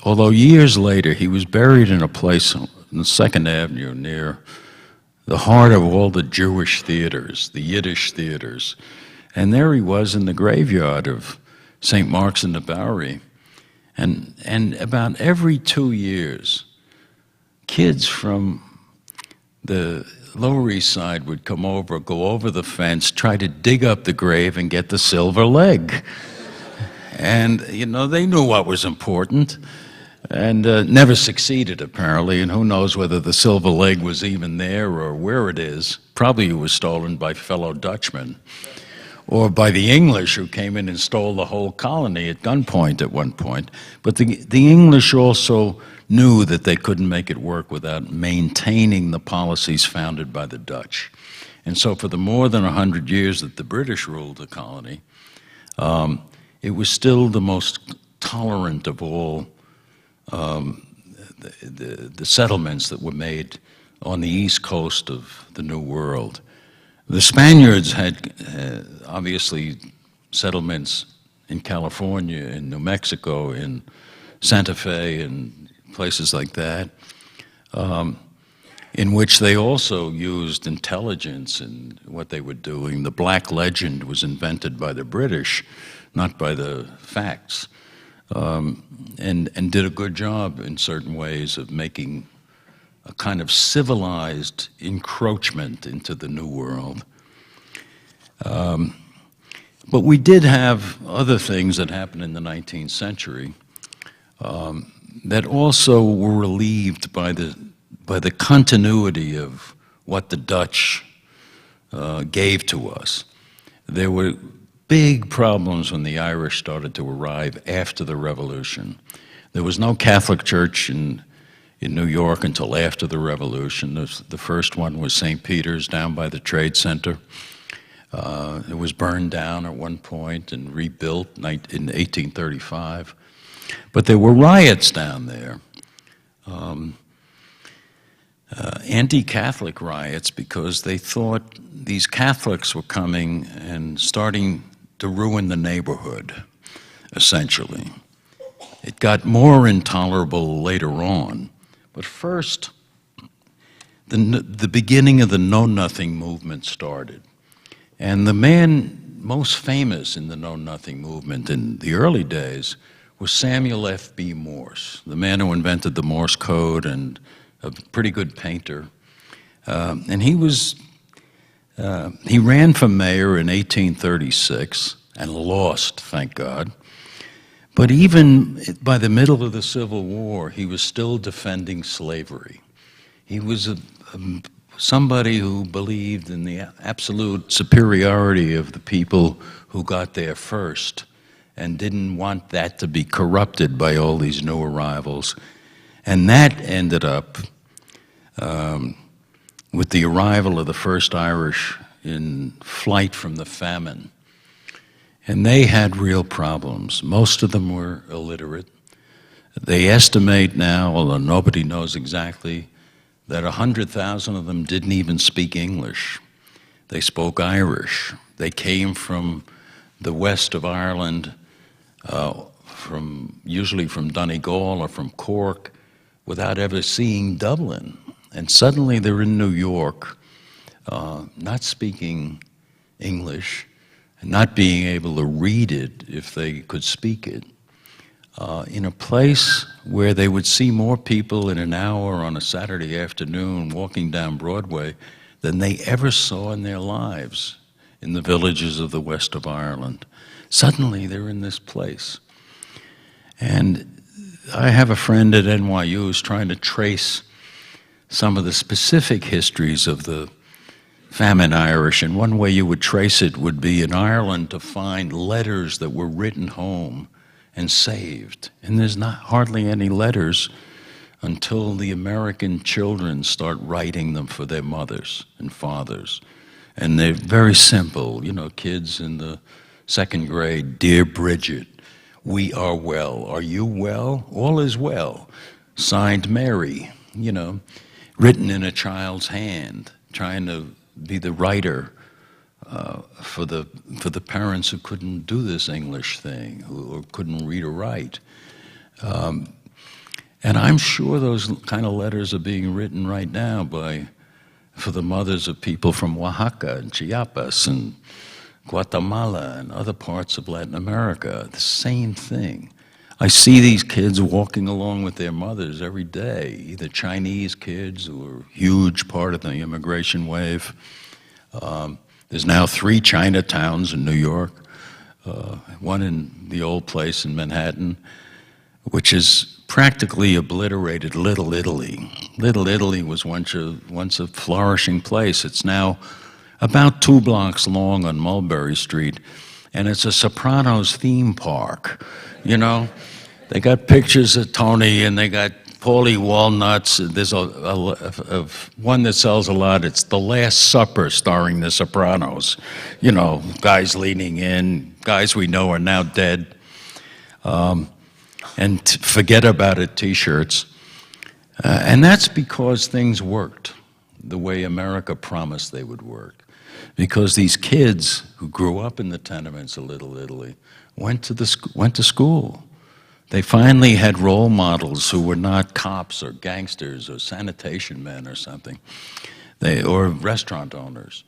Although years later, he was buried in a place on 2nd Avenue near the heart of all the Jewish theaters, the Yiddish theaters. And there he was in the graveyard of St. Mark's in the Bowery. And about every 2 years, kids from the Lower East Side would come over, go over the fence, try to dig up the grave and get the silver leg. And, you know, they knew what was important, and never succeeded, apparently, and who knows whether the silver leg was even there or where it is. Probably it was stolen by fellow Dutchmen, or by the English, who came in and stole the whole colony at gunpoint at one point. But the English also knew that they couldn't make it work without maintaining the policies founded by the Dutch. And so for the more than 100 years that the British ruled the colony, it was still the most tolerant of all the settlements that were made on the east coast of the New World. The Spaniards had obviously settlements in California, in New Mexico, in Santa Fe, and places like that, in which they also used intelligence in what they were doing. The Black Legend was invented by the British, not by the facts, and did a good job in certain ways of making a kind of civilized encroachment into the New World. But we did have other things that happened in the 19th century that also were relieved by the continuity of what the Dutch gave to us. There were big problems when the Irish started to arrive after the Revolution. There was no Catholic church in New York until after the Revolution. The first one was St. Peter's down by the Trade Center. It was burned down at one point and rebuilt in 1835. But there were riots down there, anti-Catholic riots, because they thought these Catholics were coming and starting to ruin the neighborhood, essentially. It got more intolerable later on. But first, the beginning of the Know-Nothing movement started. And the man most famous in the Know-Nothing movement in the early days was Samuel F.B. Morse, the man who invented the Morse code and a pretty good painter. And he ran for mayor in 1836 and lost, thank God. But even by the middle of the Civil War, he was still defending slavery. He was somebody who believed in the absolute superiority of the people who got there first and didn't want that to be corrupted by all these new arrivals. And that ended up with the arrival of the first Irish in flight from the famine. And they had real problems. Most of them were illiterate. They estimate now, although nobody knows exactly, that 100,000 of them didn't even speak English. They spoke Irish. They came from the west of Ireland, usually from Donegal or from Cork, without ever seeing Dublin. And suddenly they're in New York, not speaking English, and not being able to read it if they could speak it, in a place where they would see more people in an hour on a Saturday afternoon walking down Broadway than they ever saw in their lives in the villages of the west of Ireland. Suddenly they're in this place. And I have a friend at NYU who's trying to trace some of the specific histories of the famine Irish, and one way you would trace it would be in Ireland to find letters that were written home and saved. And there's not hardly any letters until the American children start writing them for their mothers and fathers. And they're very simple, you know, kids in the second grade, "Dear Bridget, we are well. Are you well? All is well. Signed Mary," you know, written in a child's hand, trying to be the writer for the parents who couldn't do this English thing, who couldn't read or write. And I'm sure those kind of letters are being written right now for the mothers of people from Oaxaca and Chiapas and Guatemala and other parts of Latin America. The same thing. I see these kids walking along with their mothers every day, either Chinese kids who are a huge part of the immigration wave. There's now 3 Chinatowns in New York, one in the old place in Manhattan, which is practically obliterated Little Italy. Little Italy was once a flourishing place. It's now about 2 blocks long on Mulberry Street, and it's a Sopranos theme park, you know? They got pictures of Tony, and they got Paulie Walnuts. There's a one that sells a lot. It's The Last Supper starring the Sopranos. You know, guys leaning in, guys we know are now dead. And forget about it t-shirts. And that's because things worked the way America promised they would work. Because these kids who grew up in the tenements of Little Italy went to school. They finally had role models who were not cops or gangsters or sanitation men or something, or restaurant owners.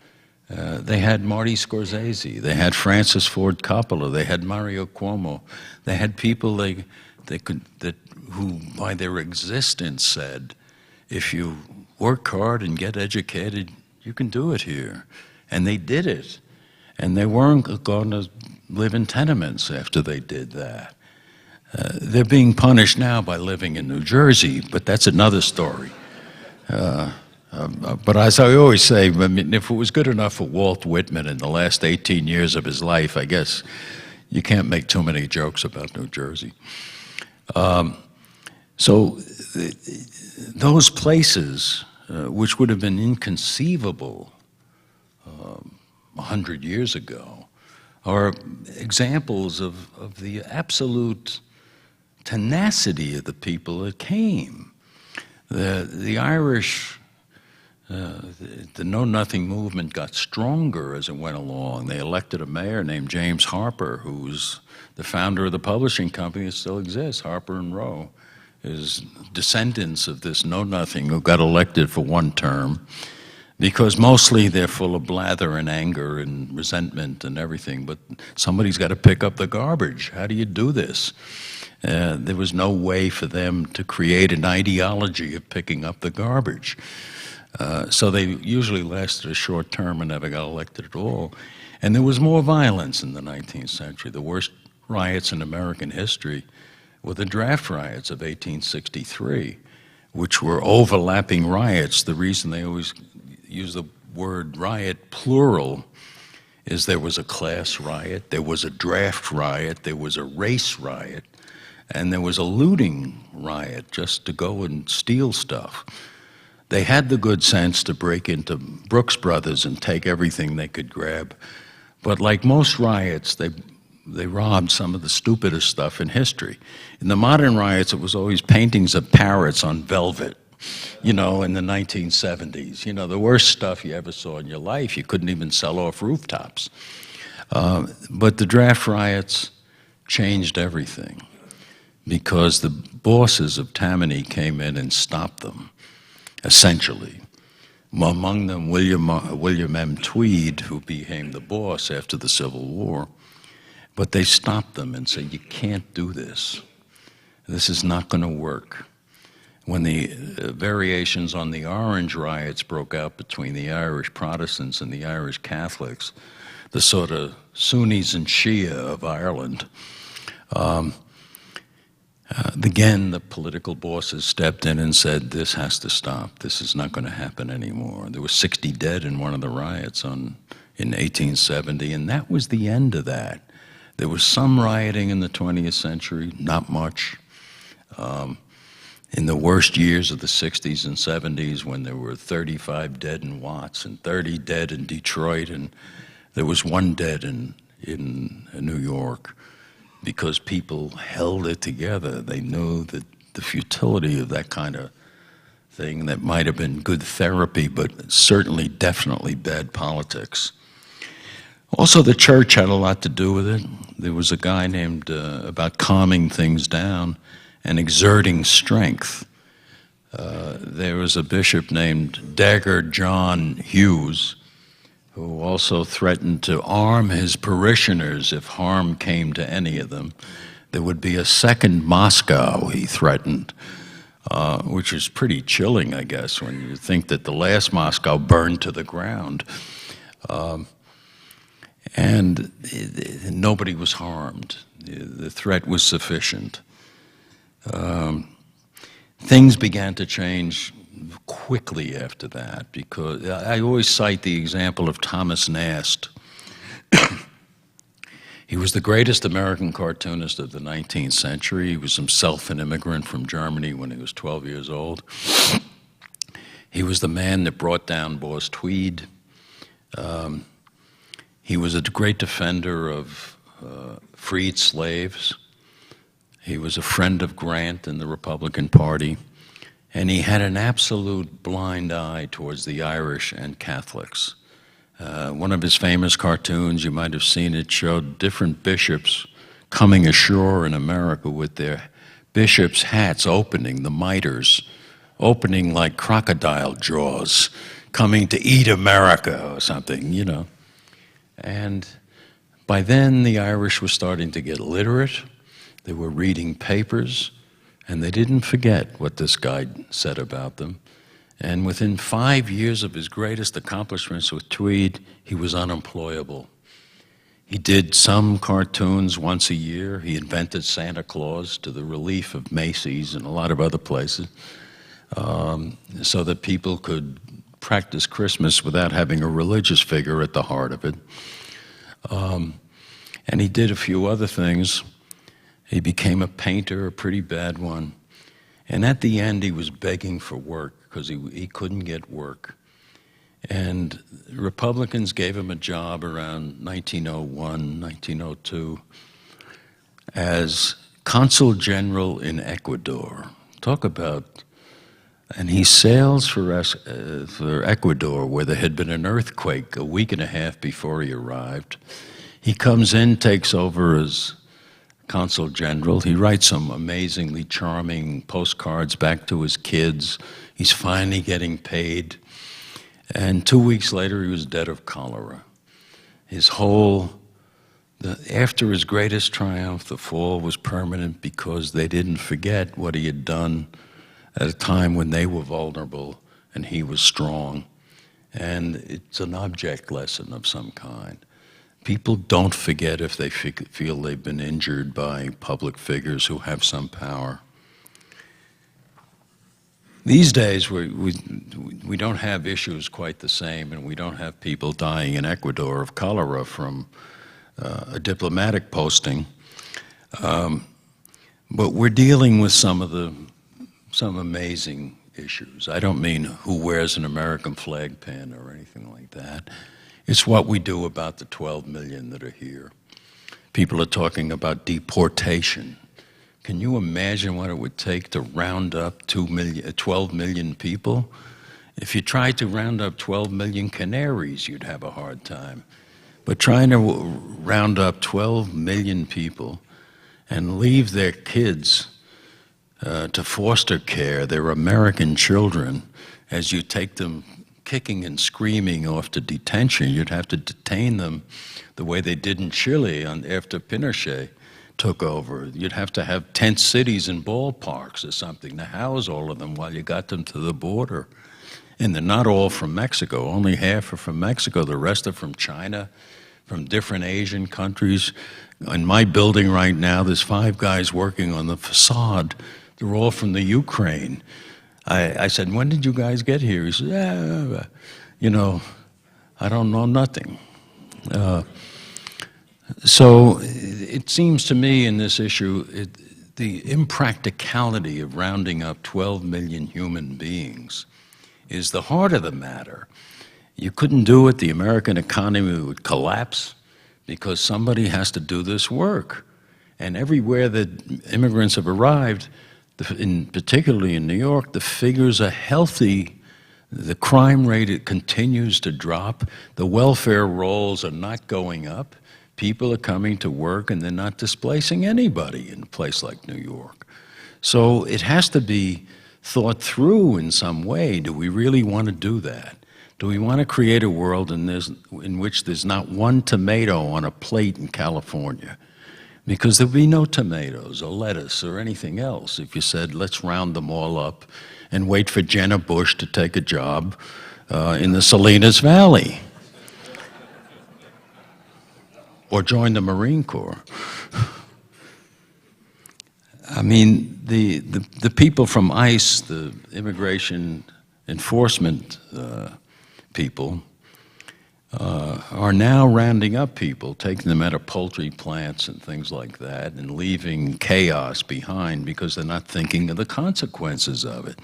They had Marty Scorsese. They had Francis Ford Coppola. They had Mario Cuomo. They had people who, by their existence, said, if you work hard and get educated, you can do it here. And they did it. And they weren't going to live in tenements after they did that. They're being punished now by living in New Jersey, but that's another story. But as I always say, I mean, if it was good enough for Walt Whitman in the last 18 years of his life, I guess you can't make too many jokes about New Jersey. So those places, which would have been inconceivable 100 years ago, are examples of the absolute tenacity of the people that came. The Irish, the Know-Nothing movement got stronger as it went along. They elected a mayor named James Harper, who's the founder of the publishing company that still exists, Harper and Row, is descendants of this Know-Nothing who got elected for 1 term, because mostly they're full of blather and anger and resentment and everything, but somebody's got to pick up the garbage. How do you do this? There was no way for them to create an ideology of picking up the garbage. So they usually lasted a short term and never got elected at all. And there was more violence in the 19th century. The worst riots in American history were the draft riots of 1863, which were overlapping riots. The reason they always use the word riot plural is there was a class riot, there was a draft riot, there was a race riot, and there was a looting riot just to go and steal stuff. They had the good sense to break into Brooks Brothers and take everything they could grab. But like most riots, they robbed some of the stupidest stuff in history. In the modern riots, it was always paintings of parrots on velvet, in the 1970s. The worst stuff you ever saw in your life. You couldn't even sell off rooftops. But the draft riots changed everything because the bosses of Tammany came in and stopped them, essentially. Among them, William M. Tweed, who became the boss after the Civil War. But they stopped them and said, you can't do this. This is not going to work. When the variations on the Orange riots broke out between the Irish Protestants and the Irish Catholics, the sort of Sunnis and Shia of Ireland, again, the political bosses stepped in and said, this has to stop. This is not going to happen anymore. There were 60 dead in one of the riots in 1870, and that was the end of that. There was some rioting in the 20th century, not much. In the worst years of the 60s and 70s, when there were 35 dead in Watts and 30 dead in Detroit, and there was 1 dead in New York, because people held it together. They knew that the futility of that kind of thing that might have been good therapy, but certainly, definitely bad politics. Also, the church had a lot to do with it. There was a guy named, about calming things down and exerting strength. There was a bishop named Dagger John Hughes, who also threatened to arm his parishioners if harm came to any of them. There would be a second Moscow, he threatened, which is pretty chilling, I guess, when you think that the last Moscow burned to the ground. And nobody was harmed. The threat was sufficient. Things began to change quickly after that, because I always cite the example of Thomas Nast. He was the greatest American cartoonist of the 19th century. He was himself an immigrant from Germany when he was 12 years old. He was the man that brought down Boss Tweed. He was a great defender of freed slaves. He was a friend of Grant and the Republican Party. And he had an absolute blind eye towards the Irish and Catholics. One of his famous cartoons, you might have seen it, showed different bishops coming ashore in America with their bishops' hats opening, the mitres, opening like crocodile jaws, coming to eat America or something, And by then, the Irish were starting to get literate. They were reading papers, and they didn't forget what this guy said about them. And within 5 years of his greatest accomplishments with Tweed, he was unemployable. He did some cartoons once a year. He invented Santa Claus to the relief of Macy's and a lot of other places, so that people could practice Christmas without having a religious figure at the heart of it. And he did a few other things. He became a painter, a pretty bad one. And at the end, he was begging for work because he couldn't get work. And Republicans gave him a job around 1901, 1902 as consul general in Ecuador. Talk about, and he sails for Ecuador, where there had been an earthquake a week and a half before he arrived. He comes in, takes over as consul general. He writes some amazingly charming postcards back to his kids. He's finally getting paid. And 2 weeks later, he was dead of cholera. After his greatest triumph, the fall was permanent because they didn't forget what he had done at a time when they were vulnerable and he was strong. And it's an object lesson of some kind. People don't forget if they feel they've been injured by public figures who have some power. These days, we don't have issues quite the same, and we don't have people dying in Ecuador of cholera from a diplomatic posting. But we're dealing with some amazing issues. I don't mean who wears an American flag pin or anything like that. It's what we do about the 12 million that are here. People are talking about deportation. Can you imagine what it would take to round up 12 million people? If you tried to round up 12 million canaries, you'd have a hard time. But trying to round up 12 million people and leave their kids to foster care, their American children, as you take them kicking and screaming off to detention, you'd have to detain them the way they did in Chile after Pinochet took over. You'd have to have tent cities and ballparks or something to house all of them while you got them to the border. And they're not all from Mexico. Only half are from Mexico. The rest are from China, from different Asian countries. In my building right now, there's 5 guys working on the facade. They're all from the Ukraine. I said, when did you guys get here? He said, I don't know nothing. So it seems to me in this issue, the impracticality of rounding up 12 million human beings is the heart of the matter. You couldn't do it, the American economy would collapse because somebody has to do this work. And everywhere that immigrants have arrived, particularly in New York, the figures are healthy. The crime rate, it continues to drop. The welfare rolls are not going up. People are coming to work and they're not displacing anybody in a place like New York. So it has to be thought through in some way. Do we really want to do that? Do we want to create a world in which there's not one tomato on a plate in California? Because there'll be no tomatoes or lettuce or anything else if you said, let's round them all up and wait for Jenna Bush to take a job in the Salinas Valley. Or join the Marine Corps. I mean, the people from ICE, the immigration enforcement people, are now rounding up people, taking them out of poultry plants and things like that, and leaving chaos behind because they're not thinking of the consequences of it.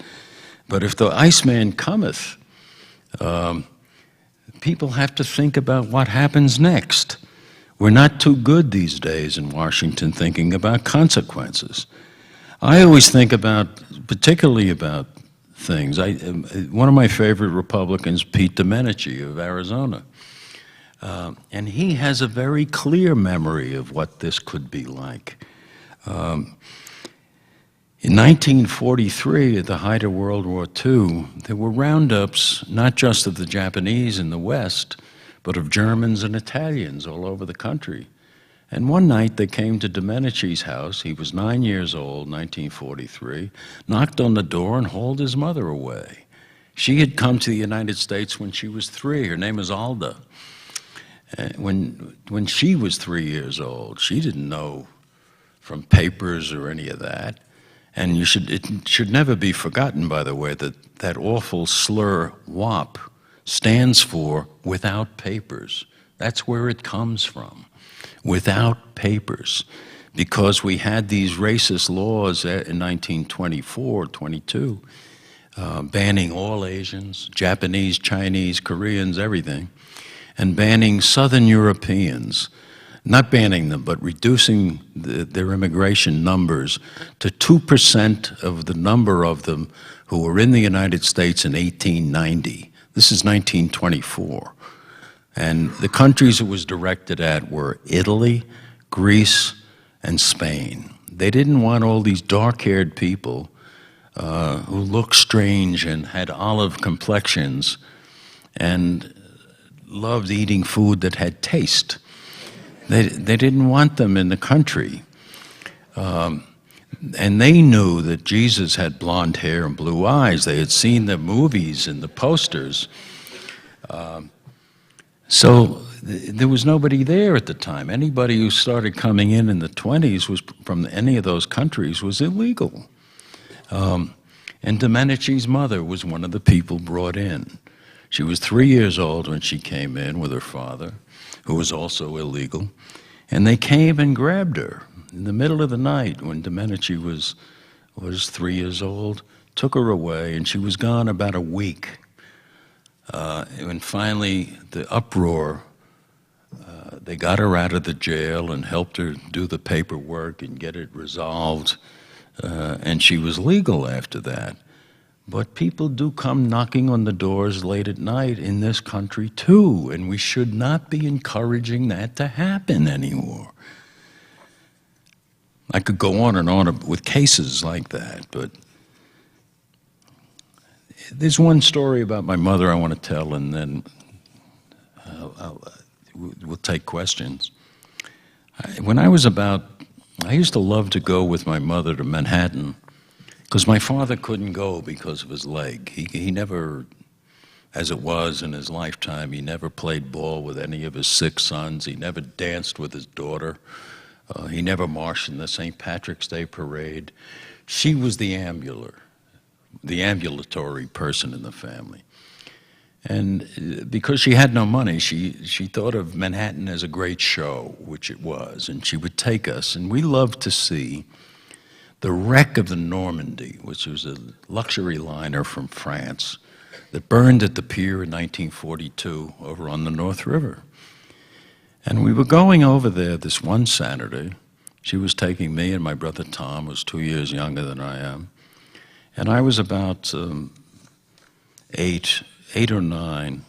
But if the Iceman cometh, people have to think about what happens next. We're not too good these days in Washington thinking about consequences. I always think about, particularly about things. One of my favorite Republicans, Pete Domenici of Arizona, and he has a very clear memory of what this could be like. In 1943, at the height of World War II, there were roundups not just of the Japanese in the West, but of Germans and Italians all over the country. And one night they came to Domenici's house. He was 9 years old, 1943, knocked on the door and hauled his mother away. She had come to the United States when she was 3. Her name was Alda. When she was 3 years old, she didn't know from papers or any of that. And it should never be forgotten, by the way, that awful slur, WAP, stands for without papers. That's where it comes from, without papers. Because we had these racist laws in 1924, 22, banning all Asians, Japanese, Chinese, Koreans, everything, and banning Southern Europeans, not banning them, but reducing their immigration numbers to 2% of the number of them who were in the United States in 1890. This is 1924. And the countries it was directed at were Italy, Greece, and Spain. They didn't want all these dark-haired people who looked strange and had olive complexions and loved eating food that had taste. They didn't want them in the country. And they knew that Jesus had blonde hair and blue eyes. They had seen the movies and the posters. So there was nobody there at the time. Anybody who started coming in the 20s was from any of those countries was illegal. And Domenici's mother was one of the people brought in. She was 3 years old when she came in with her father, who was also illegal. And they came and grabbed her. in the middle of the night when Domenici was 3 years old, took her away, and she was gone about a week. And finally, the uproar, they got her out of the jail and helped her do the paperwork and get it resolved, and she was legal after that. But people do come knocking on the doors late at night in this country too, and we should not be encouraging that to happen anymore. I could go on and on with cases like that, but there's one story about my mother I want to tell, and then we'll take questions. When I was I used to love to go with my mother to Manhattan, because my father couldn't go because of his leg. He never, as it was in his lifetime, he never played ball with any of his 6 sons. He never danced with his daughter. He never marched in the St. Patrick's Day parade. She was the ambulatory person in the family. And because she had no money, she thought of Manhattan as a great show, which it was, and she would take us. And we loved to see the wreck of the Normandy, which was a luxury liner from France that burned at the pier in 1942 over on the North River. And we were going over there this one Saturday. She was taking me, and my brother Tom, who was 2 years younger than I am. And I was about 8 or 9,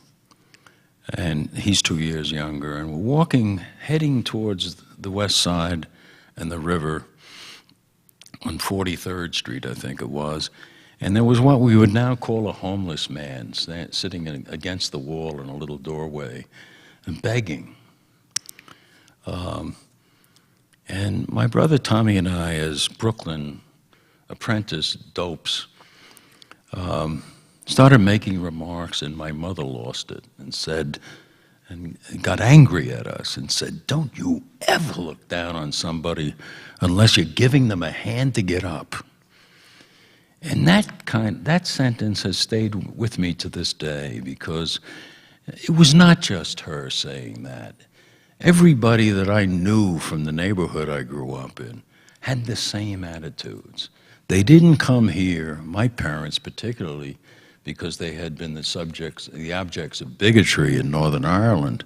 and he's 2 years younger. And we're walking, heading towards the west side and the river on 43rd Street, I think it was. And there was what we would now call a homeless man sitting against the wall in a little doorway and begging. And my brother Tommy and I, as Brooklyn apprentice dopes, started making remarks, and my mother lost it and said, and got angry at us and said, "Don't you ever look down on somebody unless you're giving them a hand to get up." And that sentence has stayed with me to this day, because it was not just her saying that. Everybody that I knew from the neighborhood I grew up in had the same attitudes. They didn't come here, my parents particularly, because they had been the objects of bigotry in Northern Ireland,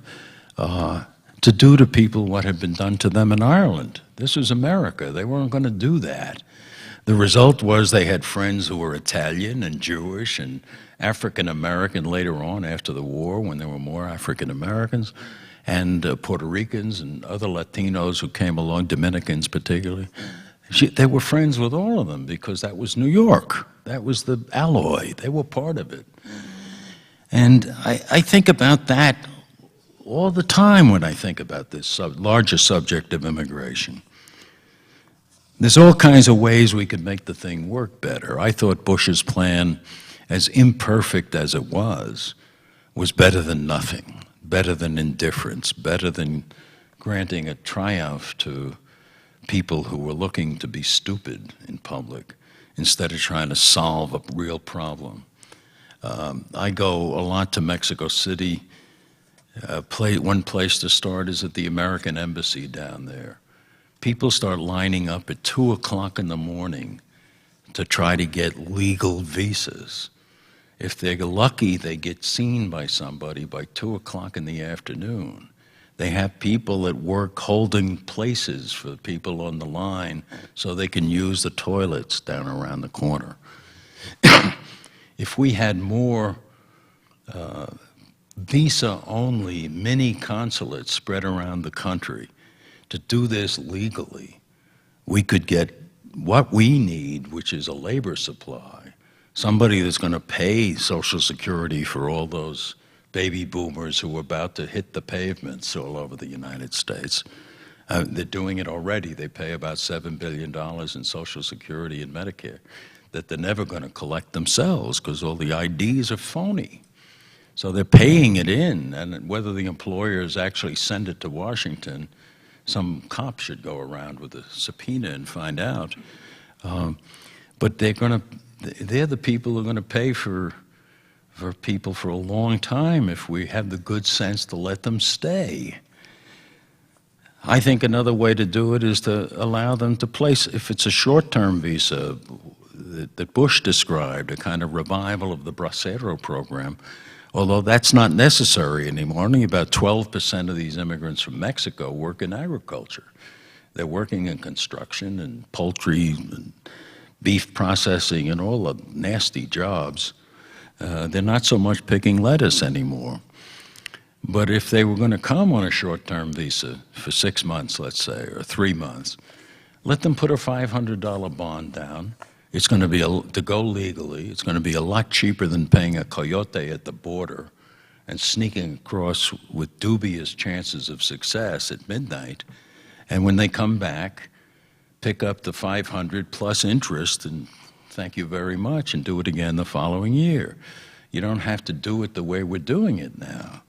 to do to people what had been done to them in Ireland. This was America. They weren't going to do that. The result was they had friends who were Italian and Jewish and African American later on after the war, when there were more African Americans, and Puerto Ricans and other Latinos who came along, Dominicans particularly. They were friends with all of them because that was New York. That was the alloy. They were part of it. And I think about that all the time when I think about this larger subject of immigration. There's all kinds of ways we could make the thing work better. I thought Bush's plan, as imperfect as it was better than nothing, better than indifference, better than granting a triumph to people who were looking to be stupid in public instead of trying to solve a real problem. I go a lot to Mexico City. One place to start is at the American Embassy down there. People start lining up at 2 o'clock in the morning to try to get legal visas. If they're lucky, they get seen by somebody by 2 o'clock in the afternoon. They have people at work holding places for people on the line so they can use the toilets down around the corner. If we had more visa-only mini consulates spread around the country to do this legally, we could get what we need, which is a labor supply, somebody that's going to pay Social Security for all those baby boomers who are about to hit the pavements all over the United States. They're doing it already. They pay about $7 billion in Social Security and Medicare that they're never going to collect themselves because all the IDs are phony. So they're paying it in, and whether the employers actually send it to Washington, some cop should go around with a subpoena and find out. But they're the people who are going to pay for people for a long time if we have the good sense to let them stay. I think another way to do it is to allow them to place, if it's a short-term visa that Bush described, a kind of revival of the Bracero program, although that's not necessary anymore. Only about 12% of these immigrants from Mexico work in agriculture. They're working in construction and poultry and beef processing and all the nasty jobs. They're not so much picking lettuce anymore. But if they were going to come on a short-term visa for 6 months, let's say, or 3 months, let them put a $500 bond down. It's going to be, to go legally, it's going to be a lot cheaper than paying a coyote at the border and sneaking across with dubious chances of success at midnight. And when they come back, pick up the 500 plus interest and thank you very much and do it again the following year. You don't have to do it the way we're doing it now.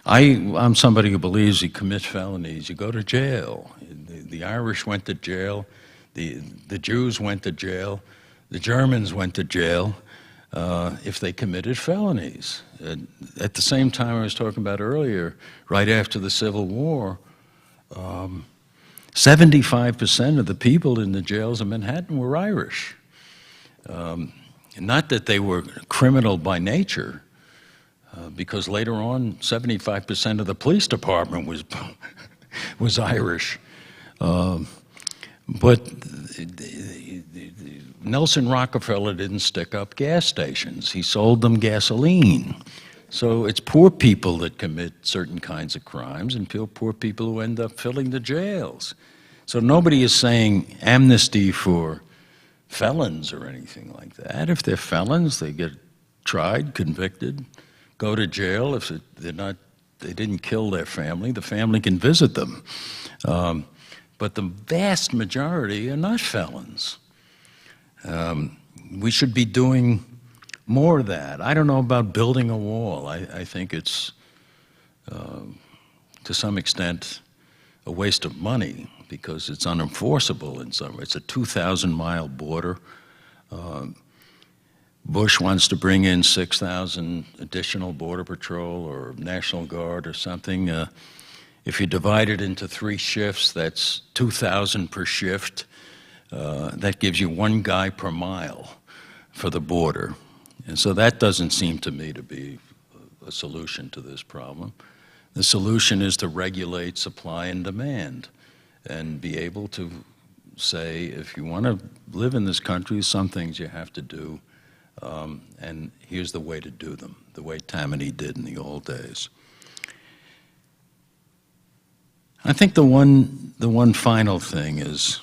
I'm somebody who believes you commit felonies, you go to jail. The Irish went to jail, the Jews went to jail, the Germans went to jail if they committed felonies. At the same time I was talking about earlier, right after the Civil War, 75% of the people in the jails of Manhattan were Irish. Not that they were criminal by nature, because later on, 75% of the police department was Irish. But Nelson Rockefeller didn't stick up gas stations. He sold them gasoline. So it's poor people that commit certain kinds of crimes and poor people who end up filling the jails. So nobody is saying amnesty for felons or anything like that. If they're felons, they get tried, convicted, go to jail. If they didn't kill their family, the family can visit them. But the vast majority are not felons. We should be doing more of that. I don't know about building a wall. I think it's, to some extent, a waste of money because it's unenforceable in some way. It's a 2,000-mile border. Bush wants to bring in 6,000 additional Border Patrol or National Guard or something. If you divide it into 3 shifts, that's 2,000 per shift. That gives you 1 guy per mile for the border. And so that doesn't seem to me to be a solution to this problem. The solution is to regulate supply and demand and be able to say, if you want to live in this country, some things you have to do. And here's the way to do them, the way Tammany did in the old days. I think the one final thing is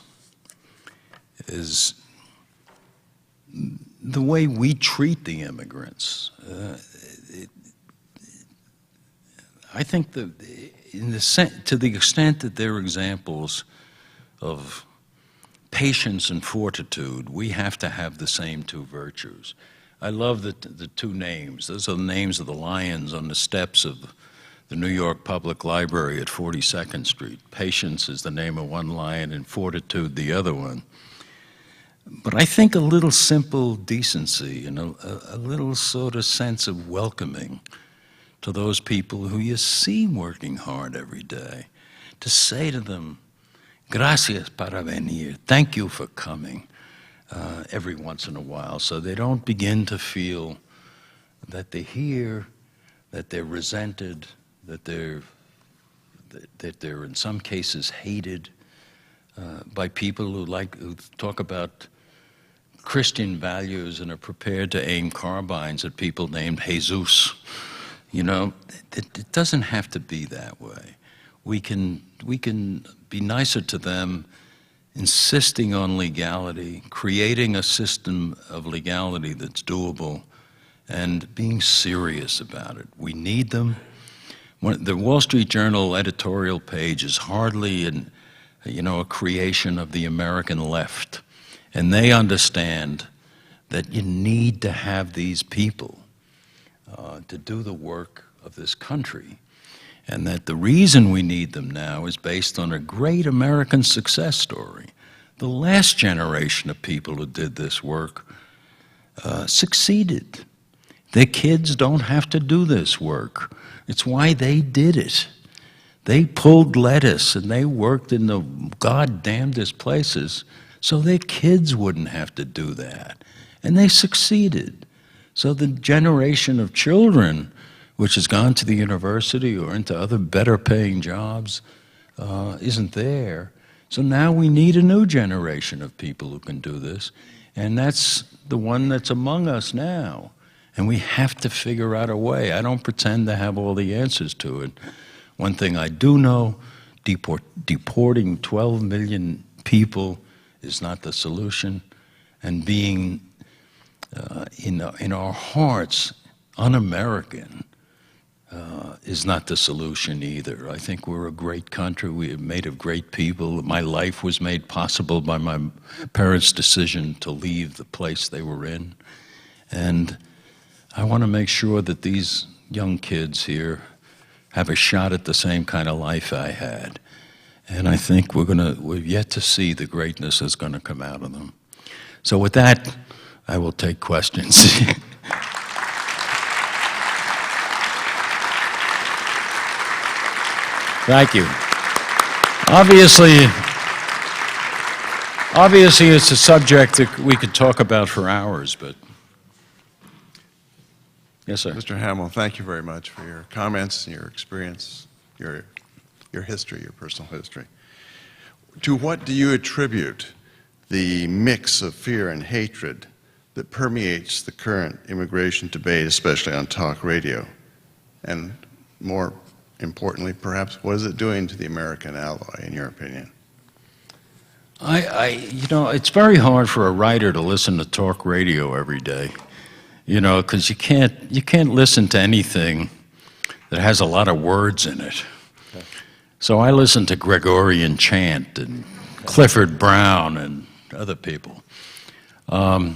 the way we treat the immigrants. I think that to the extent that they're examples of patience and fortitude, we have to have the same 2 virtues. I love the 2 names. Those are the names of the lions on the steps of the New York Public Library at 42nd Street. Patience is the name of one lion and fortitude the other one. But I think a little simple decency and a little sort of sense of welcoming to those people who you see working hard every day, to say to them, gracias para venir, thank you for coming, every once in a while, so they don't begin to feel that they're here, that they're resented, that they're in some cases hated by people who talk about Christian values and are prepared to aim carbines at people named Jesus. You know, it doesn't have to be that way. We can be nicer to them, insisting on legality, creating a system of legality that's doable, and being serious about it. We need them. The Wall Street Journal editorial page is hardly a creation of the American left. And they understand that you need to have these people to do the work of this country. And that the reason we need them now is based on a great American success story. The last generation of people who did this work succeeded. Their kids don't have to do this work. It's why they did it. They pulled lettuce and they worked in the goddamnedest places so their kids wouldn't have to do that. And they succeeded. So the generation of children which has gone to the university or into other better paying jobs isn't there. So now we need a new generation of people who can do this. And that's the one that's among us now. And we have to figure out a way. I don't pretend to have all the answers to it. One thing I do know, deporting 12 million people is not the solution. And being in our hearts un-American is not the solution either. I think we're a great country. We are made of great people. My life was made possible by my parents' decision to leave the place they were in. And I want to make sure that these young kids here have a shot at the same kind of life I had. And I think we're yet to see the greatness that's going to come out of them. So with that, I will take questions. Thank you. Obviously, it's a subject that we could talk about for hours, but yes, sir. Mr. Hamill, thank you very much for your comments and your experience, your history, your personal history. To what do you attribute the mix of fear and hatred that permeates the current immigration debate, especially on talk radio? And more importantly, perhaps, what is it doing to the American alloy, in your opinion? You know, it's very hard for a writer to listen to talk radio every day, you know, because you can't listen to anything that has a lot of words in it. Okay. So I listen to Gregorian chant and Clifford Brown and other people. But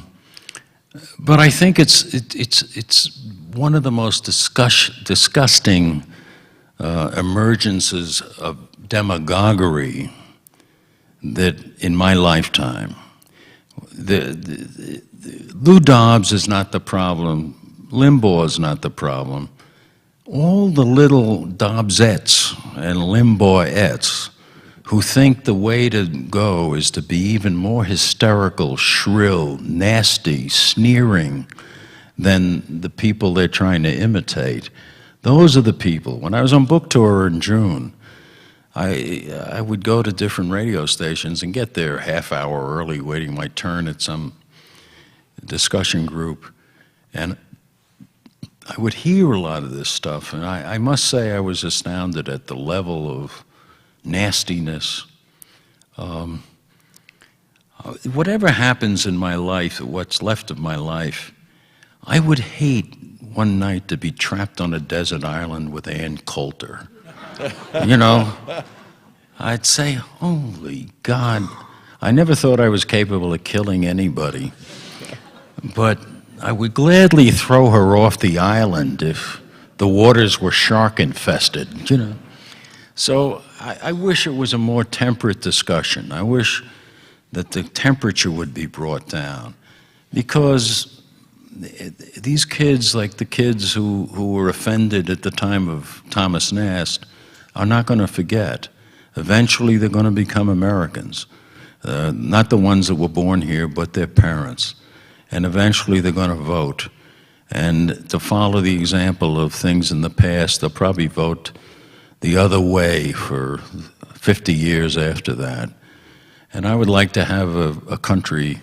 I think it's one of the most disgusting emergences of demagoguery that in my lifetime. Lou Dobbs is not the problem. Limbaugh is not the problem. All the little Dobbsettes and Limbaughets who think the way to go is to be even more hysterical, shrill, nasty, sneering than the people they're trying to imitate. Those are the people. When I was on book tour in June, I would go to different radio stations and get there a half hour early, waiting my turn at some discussion group. And I would hear a lot of this stuff, and I must say I was astounded at the level of nastiness. Whatever happens in my life, what's left of my life, I would hate one night to be trapped on a desert island with Ann Coulter. You know, I'd say, holy God, I never thought I was capable of killing anybody, but I would gladly throw her off the island if the waters were shark infested, you know. So I wish it was a more temperate discussion. I wish that the temperature would be brought down, because these kids, like the kids who were offended at the time of Thomas Nast, are not going to forget. Eventually they're going to become Americans, not the ones that were born here, but their parents. And eventually they're going to vote. And to follow the example of things in the past, they'll probably vote the other way for 50 years after that. And I would like to have a country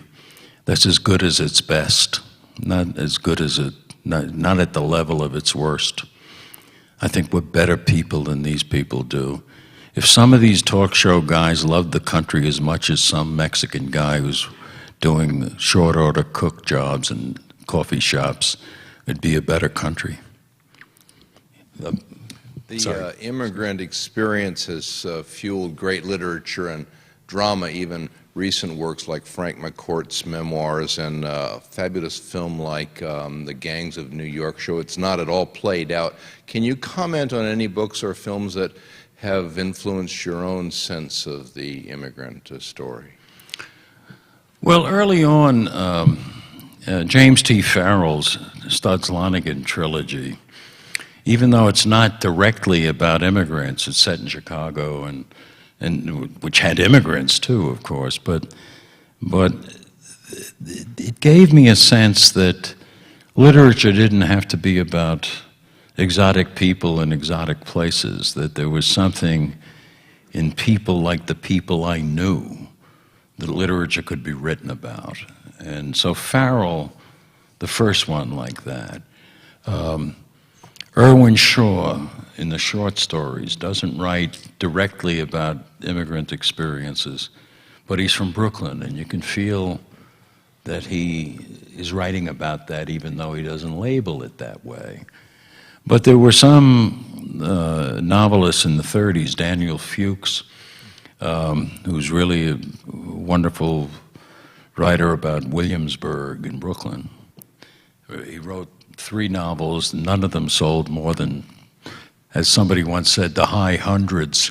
that's as good as its best, not as good as not at the level of its worst. I think we're better people than these people do. If some of these talk show guys loved the country as much as some Mexican guy who's doing short order cook jobs in coffee shops, it'd be a better country. The immigrant experience has fueled great literature and drama, even recent works like Frank McCourt's memoirs and a fabulous film like The Gangs of New York show. It's not at all played out. Can you comment on any books or films that have influenced your own sense of the immigrant story? Well, early on, James T. Farrell's Studs Lonigan trilogy even though it's not directly about immigrants. It's set in Chicago, and which had immigrants too, of course, but it gave me a sense that literature didn't have to be about exotic people in exotic places, that there was something in people like the people I knew that literature could be written about. And so Farrell, the first one like that. Irwin Shaw, in the short stories, doesn't write directly about immigrant experiences, but he's from Brooklyn, and you can feel that he is writing about that even though he doesn't label it that way. But there were some novelists in the 30s, Daniel Fuchs, who's really a wonderful writer about Williamsburg in Brooklyn. He wrote 3 novels, none of them sold more than, as somebody once said, the high hundreds.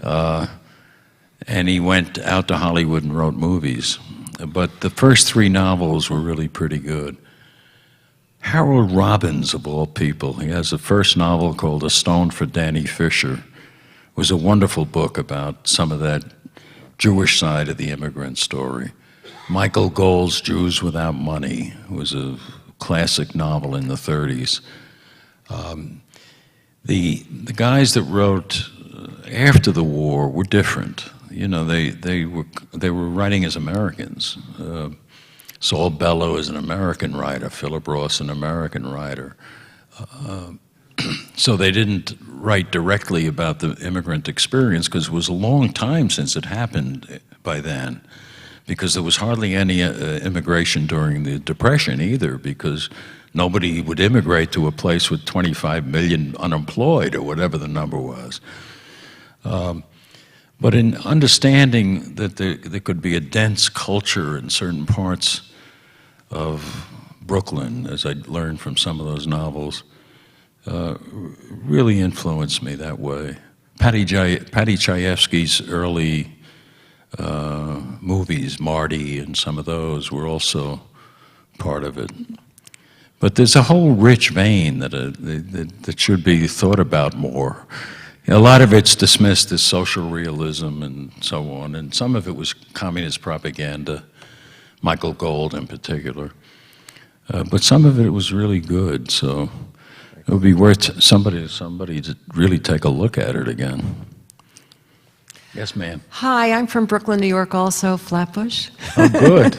And he went out to Hollywood and wrote movies. But the first 3 novels were really pretty good. Harold Robbins, of all people, he has a first novel called A Stone for Danny Fisher. It was a wonderful book about some of that Jewish side of the immigrant story. Michael Gould's Jews Without Money was a classic novel in the 30s. The guys that wrote after the war were different. You know, they were writing as Americans. Saul Bellow is an American writer, Philip Ross an American writer. So they didn't write directly about the immigrant experience because it was a long time since it happened by then, because there was hardly any immigration during the Depression either, because nobody would immigrate to a place with 25 million unemployed or whatever the number was. But in understanding that there could be a dense culture in certain parts of Brooklyn, as I learned from some of those novels, really influenced me that way. Patty Chayefsky's early movies, Marty and some of those, were also part of it. But there's a whole rich vein that should be thought about more. A lot of it's dismissed as social realism and so on, and some of it was communist propaganda, Michael Gould in particular. But some of it was really good, so it would be worth somebody to really take a look at it again. Yes, ma'am. Hi, I'm from Brooklyn, New York, also, Flatbush. Oh, good.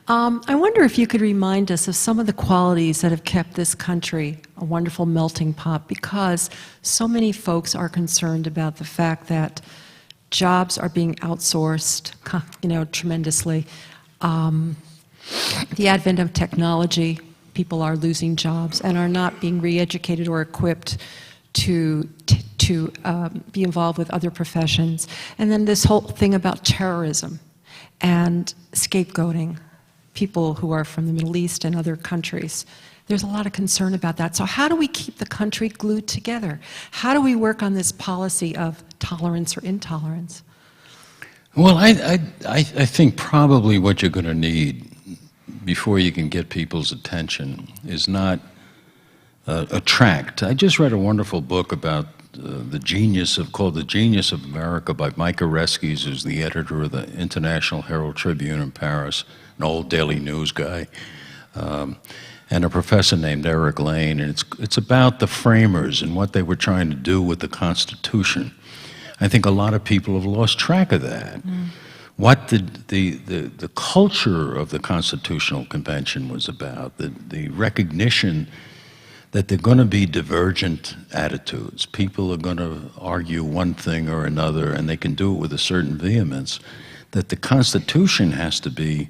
I wonder if you could remind us of some of the qualities that have kept this country a wonderful melting pot, because so many folks are concerned about the fact that jobs are being outsourced, tremendously. The advent of technology, people are losing jobs and are not being re-educated or equipped to be involved with other professions. And then this whole thing about terrorism and scapegoating people who are from the Middle East and other countries. There's a lot of concern about that. So how do we keep the country glued together? How do we work on this policy of tolerance or intolerance? Well, I think probably what you're going to need before you can get people's attention is not a tract. I just read a wonderful book about called The Genius of America by Mike Oreskes, who's the editor of the International Herald Tribune in Paris, an old Daily News guy, and a professor named Eric Lane, and it's about the framers and what they were trying to do with the Constitution. I think a lot of people have lost track of that. What the culture of the Constitutional Convention was about, the recognition that there are going to be divergent attitudes. People are going to argue one thing or another, and they can do it with a certain vehemence, that the Constitution has to be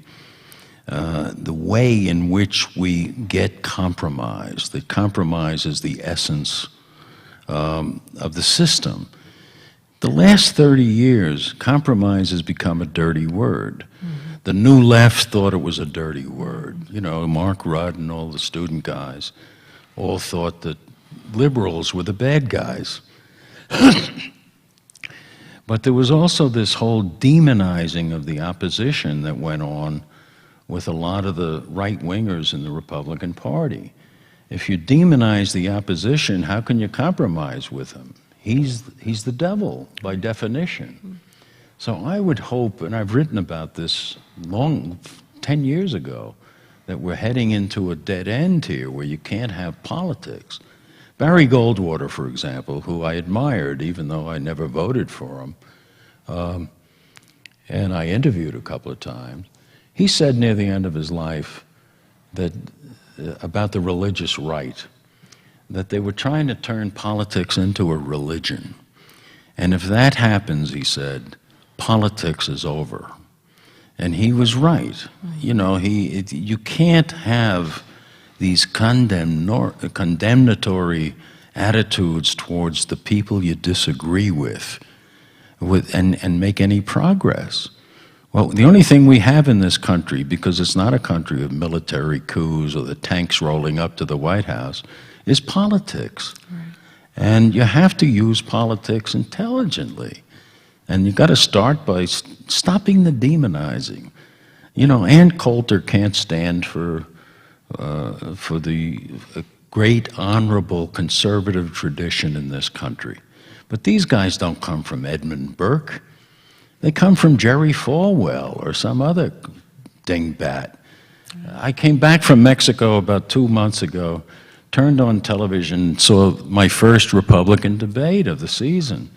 the way in which we get compromise. That compromise is the essence of the system. The last 30 years, compromise has become a dirty word. The New Left thought it was a dirty word. You know, Mark Rudd and all the student guys all thought that liberals were the bad guys. But there was also this whole demonizing of the opposition that went on with a lot of the right-wingers in the Republican Party. If you demonize the opposition, how can you compromise with him? He's the devil by definition. So I would hope, and I've written about this 10 years ago, that we're heading into a dead end here where you can't have politics. Barry Goldwater, for example, who I admired, even though I never voted for him, and I interviewed a couple of times, he said near the end of his life that about the religious right, that they were trying to turn politics into a religion. And if that happens, he said, politics is over. And he was right. You know, you can't have these condemnatory attitudes towards the people you disagree with and make any progress. Well, the only thing we have in this country, because it's not a country of military coups or the tanks rolling up to the White House, is politics. Right. And you have to use politics intelligently. And you've got to start by stopping the demonizing. You know, Ann Coulter can't stand for the great, honorable, conservative tradition in this country. But these guys don't come from Edmund Burke. They come from Jerry Falwell or some other dingbat. I came back from Mexico about 2 months ago, turned on television, saw my first Republican debate of the season.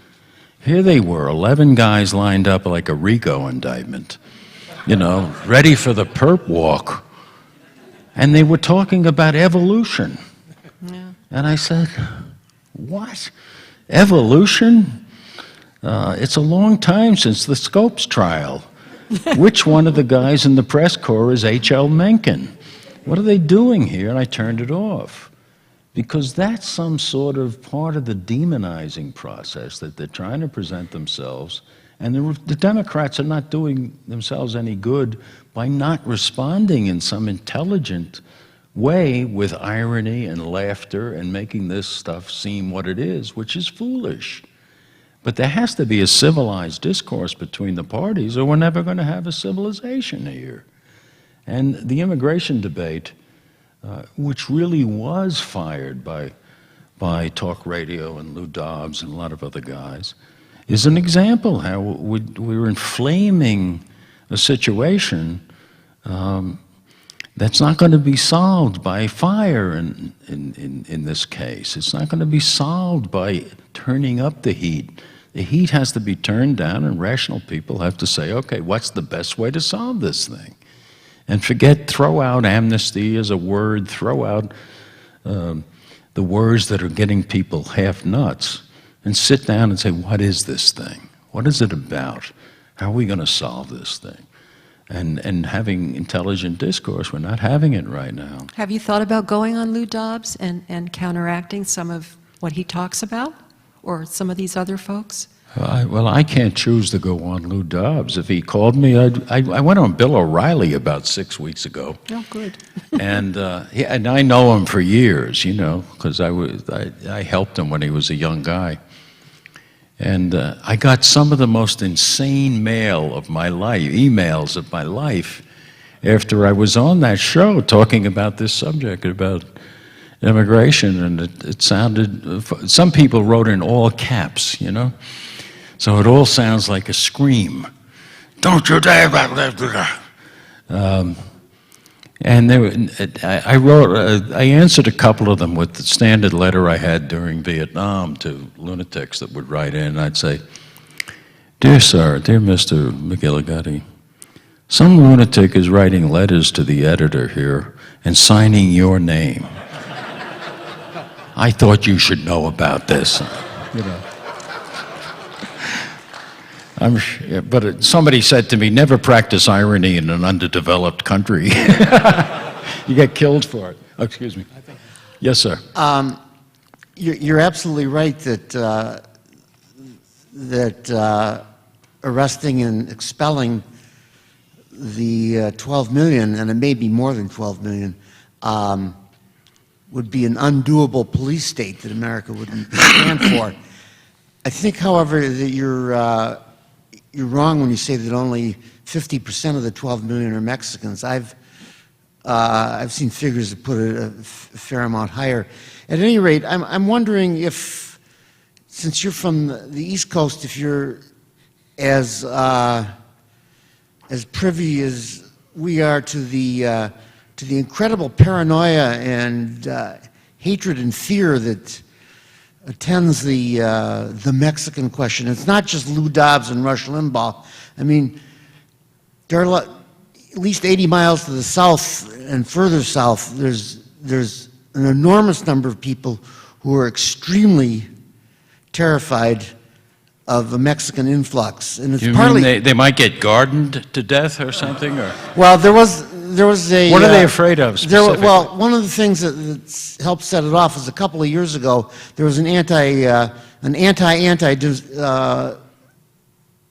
Here they were, 11 guys lined up like a RICO indictment, you know, ready for the perp walk. And they were talking about evolution. Yeah. And I said, what? Evolution? It's a long time since the Scopes trial. Which one of the guys in the press corps is H.L. Mencken? What are they doing here? And I turned it off. Because that's some sort of part of the demonizing process that they're trying to present themselves. And the Democrats are not doing themselves any good by not responding in some intelligent way with irony and laughter and making this stuff seem what it is, which is foolish. But there has to be a civilized discourse between the parties or we're never going to have a civilization here. And the immigration debate, which really was fired by talk radio and Lou Dobbs and a lot of other guys, is an example how we're inflaming a situation that's not going to be solved by fire in this case. It's not going to be solved by turning up the heat. The heat has to be turned down, and rational people have to say, okay, what's the best way to solve this thing? And throw out amnesty as a word, throw out the words that are getting people half nuts, and sit down and say, what is this thing? What is it about? How are we going to solve this thing? And having intelligent discourse, we're not having it right now. Have you thought about going on Lou Dobbs and counteracting some of what he talks about, or some of these other folks? Well, I can't choose to go on Lou Dobbs. If he called me, I went on Bill O'Reilly about 6 weeks ago. Oh, good. And I know him for years, you know, because I helped him when he was a young guy. And I got some of the most insane emails of my life, after I was on that show talking about this subject, about immigration, and it sounded, some people wrote in all caps, you know? So it all sounds like a scream. Don't you dare! And I answered a couple of them with the standard letter I had during Vietnam to lunatics that would write in. I'd say, dear sir, dear Mr. McGillicuddy, some lunatic is writing letters to the editor here and signing your name. I thought you should know about this, you know. But somebody said to me, never practice irony in an underdeveloped country. You get killed for it. Oh, excuse me. Yes, sir. You're absolutely right that arresting and expelling the 12 million, and it may be more than 12 million, would be an undoable police state that America wouldn't stand for. I think, however, that you're wrong when you say that only 50% of the 12 million are Mexicans. I've I've seen figures that put it a fair amount higher. At any rate, I'm wondering if, since you're from the East Coast, if you're as privy as we are to the incredible paranoia and hatred and fear that attends the Mexican question. It's not just Lou Dobbs and Rush Limbaugh. I mean, there are at least 80 miles to the south and further south. There's an enormous number of people who are extremely terrified of a Mexican influx, and it's You partly mean they might get gardened to death or something, or well, there was a. what are they afraid of specifically? Well, one of the things that helped set it off was a couple of years ago there was an anti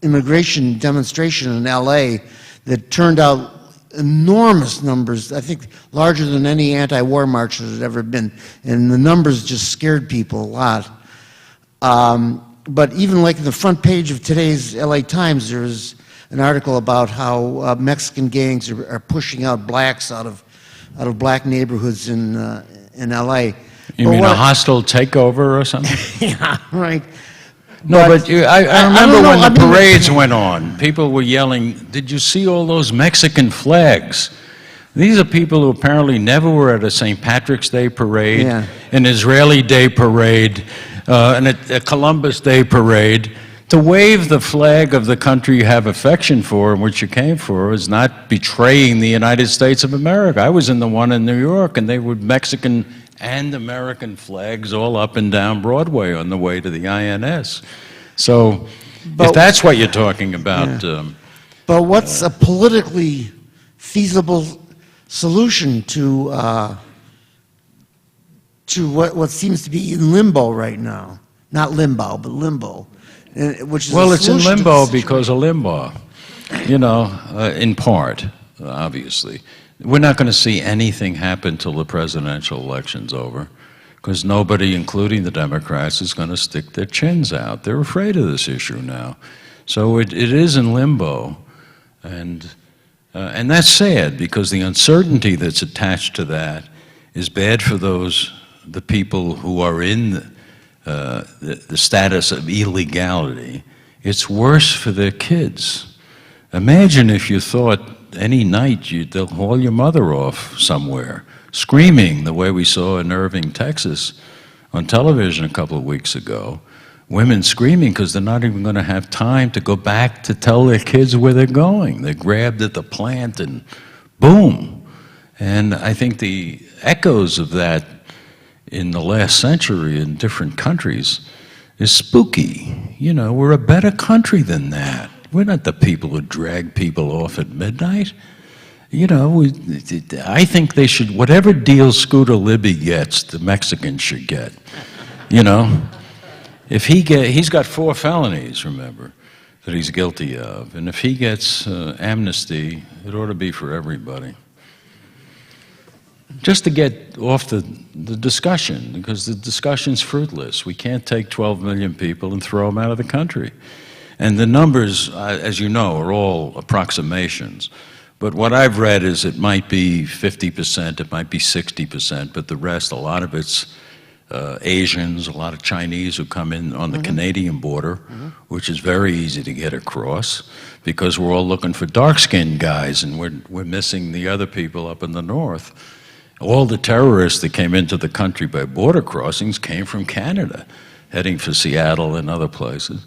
immigration demonstration in L.A. that turned out enormous numbers. I think larger than any anti-war march that had ever been, and the numbers just scared people a lot. But even like the front page of today's LA Times, there's an article about how Mexican gangs are pushing out blacks out of black neighborhoods in LA. You mean a hostile takeover or something? Yeah, right. No, but I remember don't know, when I the mean- parades went on, people were yelling, "Did you see all those Mexican flags?" These are people who apparently never were at a St. Patrick's Day parade, Yeah. an Israeli Day parade, and a Columbus Day parade. To wave the flag of the country you have affection for and which you came for is not betraying the United States of America. I was in the one in New York, and they were Mexican and American flags all up and down Broadway on the way to the INS. So if that's what you're talking about, But what's a politically feasible solution to what seems to be in limbo right now? Not limbo, but limbo. Which is well, a it's in solution to the limbo situation. because of Limbaugh, you know, in part, obviously. We're not going to see anything happen till the presidential election's over, because nobody, including the Democrats, is going to stick their chins out. They're afraid of this issue now. So it is in limbo, and that's sad, because the uncertainty that's attached to that is bad for the people who are in the status of illegality. It's worse for their kids. Imagine if you thought any night they'll haul your mother off somewhere, screaming the way we saw in Irving, Texas, on television a couple of weeks ago. Women screaming because they're not even going to have time to go back to tell their kids where they're going. They're grabbed at the plant and boom. And I think the echoes of that in the last century in different countries is spooky. You know, we're a better country than that. We're not the people who drag people off at midnight. You know, I think they should, whatever deal Scooter Libby gets, the Mexicans should get. You know, if he's got 4 felonies, remember, that he's guilty of. And if he gets amnesty, it ought to be for everybody. Just to get off the discussion, because the discussion's fruitless. We can't take 12 million people and throw them out of the country. And the numbers, as you know, are all approximations. But what I've read is it might be 50%, it might be 60%, but the rest, a lot of it's Asians, a lot of Chinese who come in on the Canadian border, which is very easy to get across, because we're all looking for dark-skinned guys, and we're missing the other people up in the north. All the terrorists that came into the country by border crossings came from Canada, heading for Seattle and other places.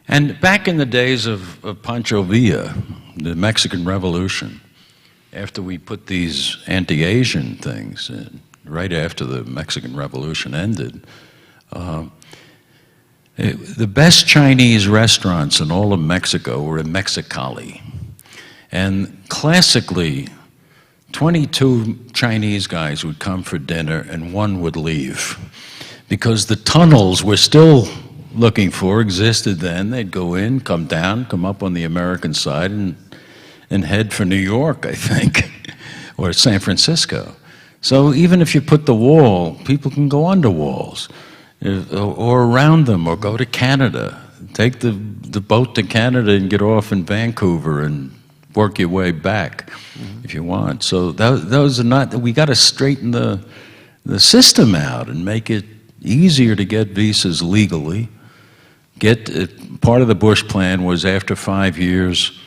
And back in the days of Pancho Villa, the Mexican Revolution, after we put these anti-Asian things in, right after the Mexican Revolution ended, the best Chinese restaurants in all of Mexico were in Mexicali. And classically, 22 Chinese guys would come for dinner and 1 would leave, because the tunnels we're still looking for existed then. They'd go in, come down, come up on the American side, and head for New York, I think, or San Francisco. So even if you put the wall, people can go under walls, or around them, or go to Canada. Take the boat to Canada and get off in Vancouver and work your way back if you want. So those are not, we got to straighten the system out and make it easier to get visas legally. Part of the Bush plan was after 5 years,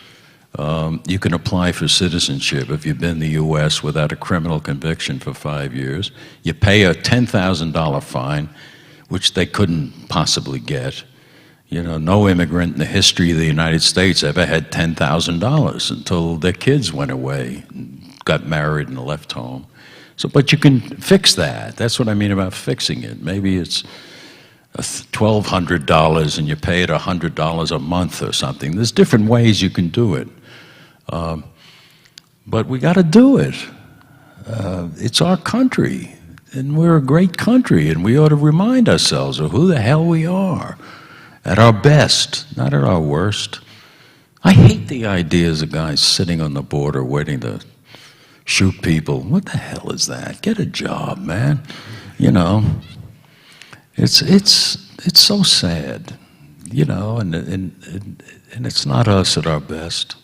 you can apply for citizenship if you've been in the U.S. without a criminal conviction for 5 years. You pay a $10,000 fine, which they couldn't possibly get. You know, no immigrant in the history of the United States ever had $10,000 until their kids went away, and got married and left home. So, but you can fix that. That's what I mean about fixing it. Maybe it's $1,200 and you pay it $100 a month or something. There's different ways you can do it. But we got to do it. It's our country, and we're a great country, and we ought to remind ourselves of who the hell we are, at our best, not at our worst. I hate the ideas of guys sitting on the border waiting to shoot people. What the hell is that? Get a job, man. You know, it's so sad, you know, and it's not us at our best,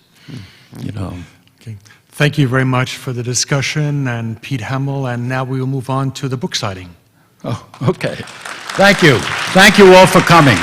you know. Okay. Thank you very much for the discussion, and Pete Hamill, and now we will move on to the book signing. Oh, okay. Thank you. Thank you all for coming.